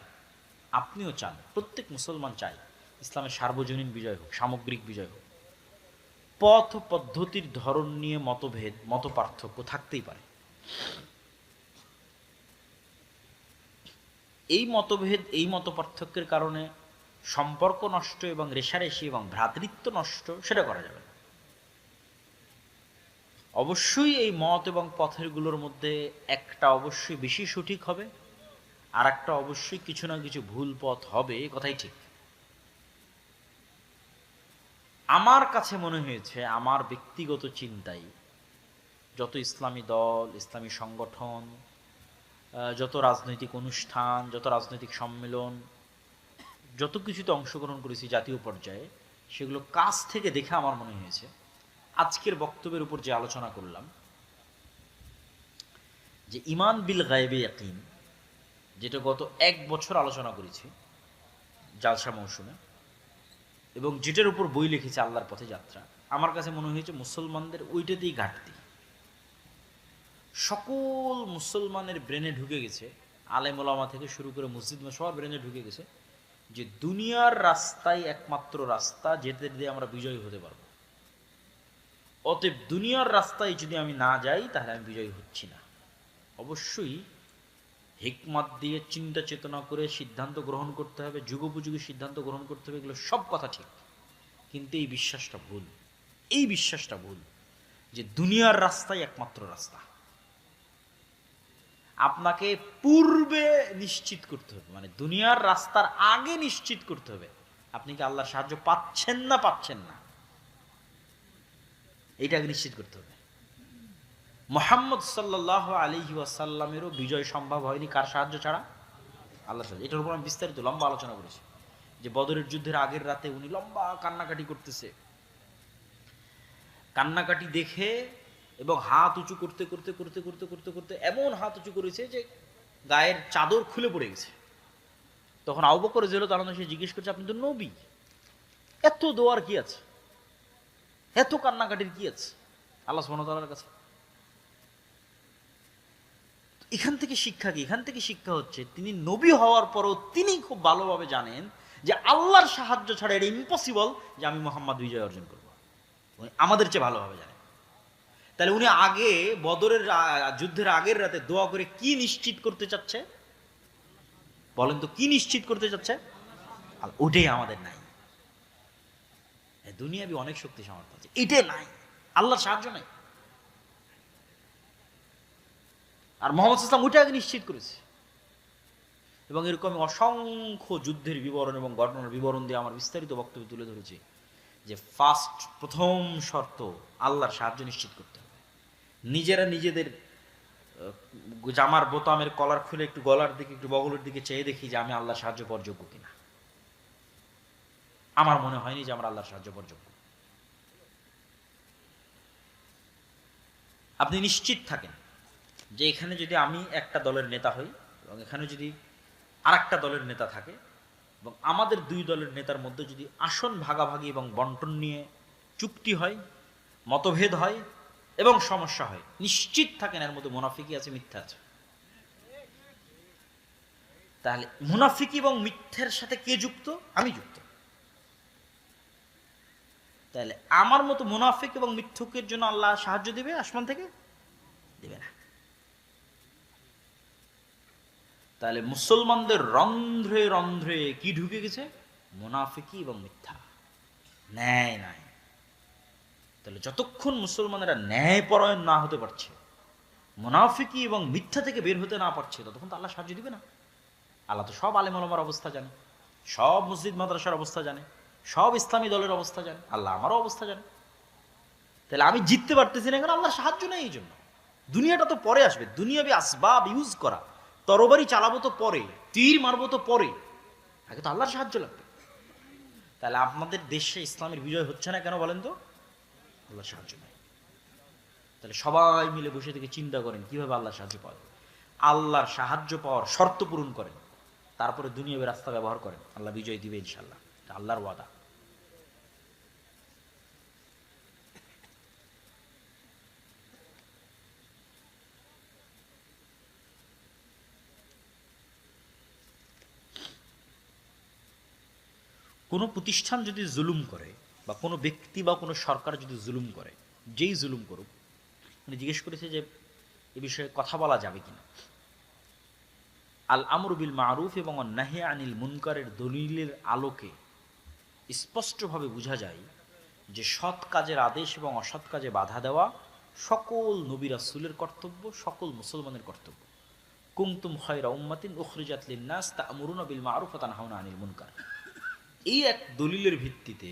আপনিও চান, প্রত্যেক মুসলমান চাই ইসলামের সার্বজনীন বিজয় হোক, সামগ্রিক বিজয় হোক। পথ পদ্ধতির ধরন নিয়ে মতভেদ, মত পার্থক্য থাকতেই পারে। এই মতভেদ, এই মত পার্থক্যের কারণে সম্পর্ক নষ্ট এবং রেষারেষি এবং ভ্রাতৃত্ব নষ্ট, সেটা করা যাবে না। অবশ্যই এই মত এবং পথেরগুলোর মধ্যে একটা অবশ্যই বেশি সঠিক হবে, আর একটা অবশ্যই কিছু না কিছু ভুল পথ হবে, কথাই ঠিক। আমার কাছে মনে হয়েছে, আমার ব্যক্তিগত চিন্তায়, যত ইসলামী দল, ইসলামী সংগঠন, যত রাজনৈতিক অনুষ্ঠান, যত রাজনৈতিক সম্মেলন, যত কিছুতে অংশগ্রহণ করেছি জাতীয় পর্যায়ে, সেগুলো কাছ থেকে দেখে আমার মনে হয়েছে আজকের বক্তব্যের উপর যে আলোচনা করলাম, যে ঈমান বিল গায়বে ইয়াকিন, যেটা গত 1 বছর আলোচনা করেছি জালসা মৌসুমে, এবং যেটার উপর বই লিখেছে আল্লাহর পথে যাত্রা, আমার কাছে মনে হয়েছে মুসলমানদের ওইটাতেই ঘাটতি। সকল মুসলমানের ব্রেনে ঢুকে গেছে, আলেম ওলামা থেকে শুরু করে মসজিদ সবার ব্রেনে ঢুকে গেছে যে দুনিয়ার রাস্তাই একমাত্র রাস্তা যেতে দিয়ে আমরা বিজয়ী হতে পারবো। অতএব দুনিয়ার রাস্তায় যদি আমি না যাই তাহলে আমি বিজয়ী হচ্ছি না। অবশ্যই হিকমত দিয়ে চিন্তা চেতনা করে সিদ্ধান্ত গ্রহণ করতে হবে, যুগোপযোগী সিদ্ধান্ত গ্রহণ করতে হবে, এগুলো সব কথা ঠিক, কিন্তু এই বিশ্বাসটা ভুল। এই বিশ্বাসটা ভুল যে দুনিয়ার রাস্তাই একমাত্র রাস্তা। আপনাকে পূর্বে নিশ্চিত করতে হবে, মানে দুনিয়ার রাস্তার আগে নিশ্চিত করতে হবে আপনি কি আল্লাহর সাহায্য পাচ্ছেন না পাচ্ছেন না, এইটাকে নিশ্চিত করতে হবে। মুহাম্মদ সাল্লাল্লাহু আলাইহি ওয়াসাল্লামেরও বিজয় সম্ভব হয়নি কার সাহায্য ছাড়া? আল্লাহর সাহায্য। এটার উপর আমি বিস্তারিত লম্বা আলোচনা করেছি, যে বদরের যুদ্ধের আগের রাতে উনি লম্বা কান্নাকাটি করতেছে, কান্নাকাটি দেখে এবং হাত উঁচু করতে করতে করতে করতে করতে করতে এমন হাত উঁচু করেছে যে গায়ের চাদর খুলে পড়ে গেছে। তখন আবু বকর রাদিয়াল্লাহু তাআলা সে জিজ্ঞেস করছে, আপনি তো নবী, এত দোয়ার কি আছে, এত কান্নাকাটির কি আছে আল্লাহ সুবহানাহু ওয়া তাআলার কাছে? এখান থেকে শিক্ষা কি? এখান থেকে শিক্ষা হচ্ছে তিনি নবী হওয়ার পরও তিনি খুব ভালোভাবে জানেন যে আল্লাহর সাহায্য ছাড়া এটা ইম্পসিবল যে আমি মোহাম্মদ বিজয় অর্জন করব। আমাদের চেয়ে ভালোভাবে জানেন। তাহলে উনি আগে বদরের যুদ্ধের আগের রাতে দোয়া করে কি নিশ্চিত করতে চাচ্ছে? বলেন তো কি নিশ্চিত করতে চাচ্ছে? ওটাই আমাদের নাই। দুনিয়াবি অনেক শক্তি সামর্থ্য আছে, এটাই নাই, আল্লাহর সাহায্য নাই। আর মোহাম্মদ ইসলাম ওইটা আগে নিশ্চিত করেছে। এবং এরকম অসংখ্য যুদ্ধের বিবরণ এবং ঘটনার বিবরণ দিয়ে আমার বিস্তারিত বক্তব্য তুলে ধরেছি যে প্রথম শর্ত আল্লাহর সাহায্য নিশ্চিত করতে হবে। নিজেরা নিজেদের জামার বোতামের কলার খুলে একটু গলার দিকে একটু বগলের দিকে চেয়ে দেখি যে আমি আল্লাহর সাহায্য পাওয়ার যোগ্য কিনা। আমার মনে হয়নি যে আমরা আল্লাহর সাহায্য পাওয়ার যোগ্য। আপনি নিশ্চিত থাকেন যে এখানে যদি আমি একটা দলের নেতা হই এবং এখানে যদি আরেকটা দলের নেতা থাকে এবং আমাদের দুই দলের নেতার মধ্যে যদি আসন ভাগাভাগি এবং বন্টন নিয়ে চুক্তি হয়, মতভেদ হয় এবং সমস্যা হয়, নিশ্চিত থাকেন এর মধ্যে মুনাফিকি আছে, মিথ্যা আছে। তাহলে মুনাফিকি এবং মিথ্যার সাথে কে যুক্ত? আমি যুক্ত। তাহলে আমার মতো মুনাফিক এবং মিথ্যুকের জন্য আল্লাহ সাহায্য দিবে আসমান থেকে? দিবে না। তাহলে মুসলমানদের রন্ধ্রে রন্ধ্রে কি ঢুকে গেছে? মুনাফিকি এবং মিথ্যা, ন্যায় নাই। তাহলে যতক্ষণ মুসলমানেরা ন্যায়পরায়ণ না হতে পারছে, মুনাফিকি এবং মিথ্যা থেকে বের হতে না পারছে, ততক্ষণ তো আল্লাহ সাহায্য দিবে না। আল্লাহ তো সব আলেম ওলামার অবস্থা জানে, সব মসজিদ মাদ্রাসার অবস্থা জানে, সব ইসলামী দলের অবস্থা জানে, আল্লাহ আমারও অবস্থা জানে। তাহলে আমি জিততে পারতেছি না কারণ আল্লাহর সাহায্য নেই। এই জন্য দুনিয়াটা তো পরে আসবে, দুনিয়াবি আসবাব ইউজ করা, তরবারি চালাবো তো পরে, তীর মারবো তো পরে, আগে তো আল্লাহর সাহায্য লাগবে। তাহলে আপনাদের দেশে ইসলামের বিজয় হচ্ছে না কেন বলেন তো? আল্লাহর সাহায্য নেই। তাহলে সবাই মিলে বসে থেকে চিন্তা করেন কিভাবে আল্লাহর সাহায্য পাওয়া যায়। আল্লাহর সাহায্য পাওয়ার শর্ত পূরণ করেন, তারপরে দুনিয়াবি রাস্তা ব্যবহার করেন, আল্লাহ বিজয় দিবে ইনশাল্লাহ, আল্লাহর ওয়াদা। কোনো প্রতিষ্ঠান যদি জুলুম করে বা কোনো ব্যক্তি বা কোনো সরকার যদি জুলুম করে, যেই জুলুম করুক, মানে জিজ্ঞেস করেছে যে এ বিষয়ে কথা বলা যাবে কিনা। আল আমরু বিল মারুফ এবং নাহি আনিল মুনকারের দলিলের আলোকে স্পষ্টভাবে বোঝা যায় যে সৎ কাজের আদেশ এবং অসৎ কাজে বাধা দেওয়া সকল নবী রাসূলের কর্তব্য, সকল মুসলমানের কর্তব্য। কুনতুম খায়রা উম্মাতিন উখরিজাত লিন-নাস তা'মুরুনা বিল মারুফ ওয়া তানহাউনা আনিল মুনকার। এই এক দলিলের ভিত্তিতে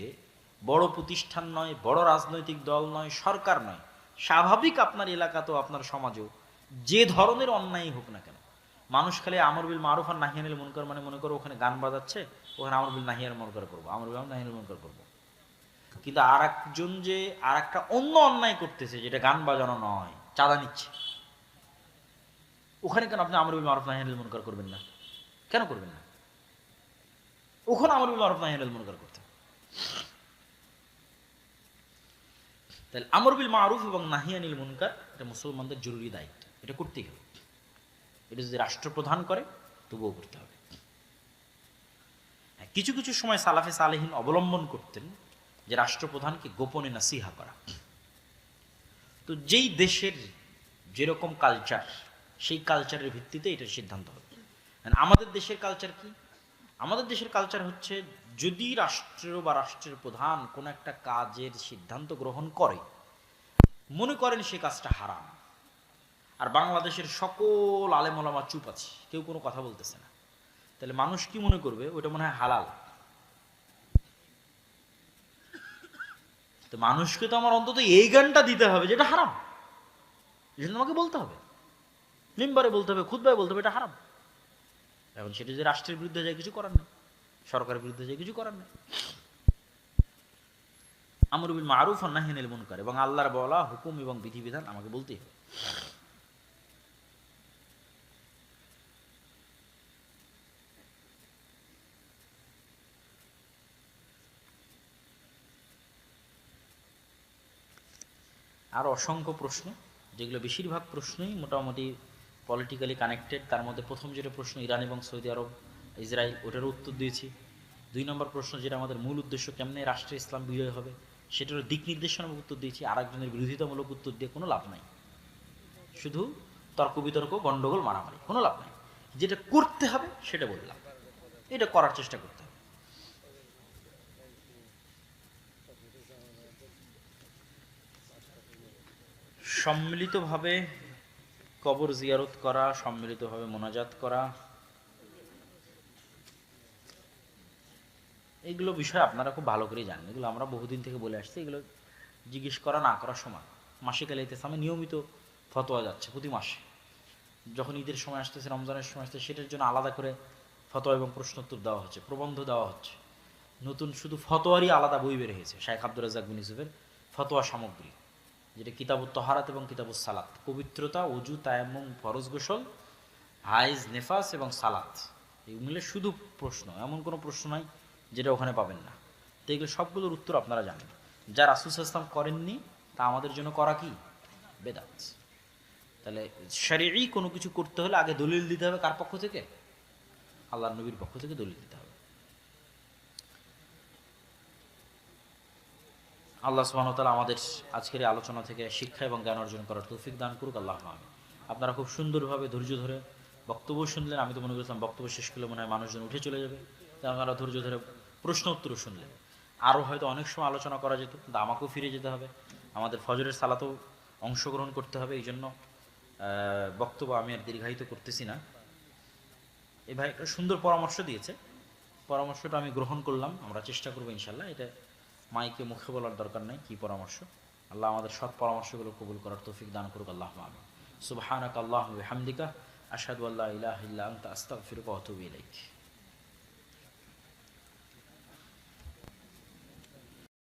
বড় প্রতিষ্ঠান নয়, বড় রাজনৈতিক দল নয়, সরকার নয়, স্বাভাবিক আপনার এলাকাতেও আপনার সমাজেও যে ধরনের অন্যায় হোক না কেন, মানুষ খালি আমর বিল মারুফ আর নাহি আনিল মুনকার মানে মনে করো ওখানে গান বাজাচ্ছে, ওখানে আমর বিল নাহি আনিল মুনকার করবো, আমর বিল নাহি আনিল মুনকার করবো। কিন্তু আর একজন যে আর একটা অন্য অন্যায় করতেছে যেটা গান বাজানো নয়, চাঁদা নিচ্ছে, ওখানে কেন আপনি আমর বিল মারুফ নাহি আনিল মুনকার করবেন না? কেন করবেন না? ওখানে আমর বিল মারুফ নাহি আনিল মুনকার করতে। তাহলে আমর বিল মারুফ এবং নাহি আনিল মুনকার এটা মুসলমানদের জরুরি দায়িত্ব, এটা করতেই হবে। এটা যদি রাষ্ট্রপ্রধান করে তবুও করতে হবে। কিছু কিছু সময় সালাফে সালেহিন অবলম্বন করতেন যে রাষ্ট্রপ্রধানকে গোপনে নাসিহা করা। তো যেই দেশের যেরকম কালচার, সেই কালচারের ভিত্তিতে এটার সিদ্ধান্ত হবে। আমাদের দেশের কালচার কি? আমাদের দেশের কালচার হচ্ছে যদি রাষ্ট্র বা রাষ্ট্রের প্রধান কোন একটা কাজের সিদ্ধান্ত গ্রহণ করে, মনে করেন সে কাজটা হারাম, আর বাংলাদেশের সকল আলেম ওলামা চুপ আছে, কেউ কোনো কথা বলতেছে না, তাহলে মানুষ কি মনে করবে? ওটা মনে হয় হালাল। তো মানুষকে তো আমার অন্তত এই গানটা দিতে হবে যেটা হারাম, এই জন্য আমাকে বলতে হবে, মিম্বারে বলতে হবে, খুতবায় বলতে হবে এটা হারাম। এখন সেটা যে রাষ্ট্রের বিরুদ্ধে যায় কিছু করার নেই, সরকারের বিরুদ্ধে যায় কিছু করার নেই। আমর বিল মারুফ ওয়া নাহি আনিল মুনকার এবং আল্লাহর বলা হুকুম এবং বিধিবিধান আমাকে বলতেই হবে। আর অসংখ্য প্রশ্ন, যেগুলো বেশিরভাগ প্রশ্নই মোটামুটি পলিটিক্যালি কানেক্টেড। তার মধ্যে প্রথম যেটা প্রশ্ন ইরান এবং সৌদি আরব ইসরায়েল, ওটারও উত্তর দিয়েছি। 2 নম্বর প্রশ্ন যেটা আমাদের মূল উদ্দেশ্য, কেমনে রাষ্ট্রে ইসলাম বিজয় হবে, সেটারও দিক নির্দেশনামূলক উত্তর দিয়েছি। আরেকজনের বিরোধিতামূলক উত্তর দিয়ে কোনো লাভ নাই, শুধু তর্ক বিতর্ক, গন্ডগোল, মারামারি, কোনো লাভ নাই। যেটা করতে হবে সেটা বললাম, এটা করার চেষ্টা করতে হবে। সম্মিলিতভাবে কবর জিয়ারত করা, সম্মিলিতভাবে মোনাজাত করা, এইগুলো বিষয় আপনারা খুব ভালো করেই জানেন। এগুলো আমরা বহুদিন থেকে বলে আসছি। এগুলো জিজ্ঞেস করা না করার সমান। মাসিক আল ইতিসামে নিয়মিত ফতোয়া যাচ্ছে প্রতি মাসে। যখন ঈদের সময় আসতেছে, রমজানের সময় আসতেছে, সেটার জন্য আলাদা করে ফতোয়া এবং প্রশ্নোত্তর দেওয়া হচ্ছে, প্রবন্ধ দেওয়া হচ্ছে। নতুন শুধু ফতোয়ারই আলাদা বই বের হয়েছে, শাইখ আব্দুর রাজ্জাক বিন ইউসুফের ফতোয়া সামগ্রী, যেটা কিতাবুত তহারাত এবং কিতাবুস সালাত, পবিত্রতা, ওযু, তায়াম্মুম, ফরজ গোসল, হাইজ, নেফাস এবং সালাত, এই মিলে শুধু প্রশ্ন, এমন কোনো প্রশ্ন নাই যেটা ওখানে পাবেন না। তো এগুলো সবগুলোর উত্তর আপনারা জানেন। যা রাসূল সাল্লাল্লাহু আলাইহি ওয়াসাল্লাম করেননি তা আমাদের জন্য করা কি বেদাত। তাহলে শরঈ কোনো কিছু করতে হলে আগে দলিল দিতে হবে কার পক্ষ থেকে? আল্লাহর নবীর পক্ষ থেকে দলিল দিতে হবে। আল্লাহ সুবহানাহু ওয়া তাআলা আমাদের আজকের এই আলোচনা থেকে শিক্ষা এবং জ্ঞান অর্জন করার তৌফিক দান করুক, আল্লাহুম্মা আমিন। আপনারা খুব সুন্দরভাবে ধৈর্য ধরে বক্তব্য শুনলেন। আমি তো মনে করছিলাম বক্তব্য শেষ করলে মনে হয় মানুষজন উঠে চলে যাবে, তাই আপনারা ধৈর্য ধরে প্রশ্ন উত্তরও শুনলেন। আরও হয়তো অনেক সময় আলোচনা করা যেত, কিন্তু আমাকেও ফিরে যেতে হবে, আমাদের ফজরের সালাতেও অংশগ্রহণ করতে হবে। এই জন্য বক্তব্য আমি আর দীর্ঘায়িত করতেছি না। এই ভাই একটা সুন্দর পরামর্শ দিয়েছে, পরামর্শটা আমি গ্রহণ করলাম। আমরা চেষ্টা করবো ইনশাল্লাহ। এটা মাইকে মুখে বলার দরকার নেই কি পরামর্শ। আল্লাহ আমাদের সৎ পরামর্শগুলো কবুল করার তৌফিক দান করুক, আল্লাহুম্মা আমিন। সুবহানাকা আল্লাহুম্মা ওয়া বিহামদিকা আশহাদু আল্লা ইলাহা ইল্লা আনতা আস্তাগফিরুকা ওয়া আতুবু ইলাইক।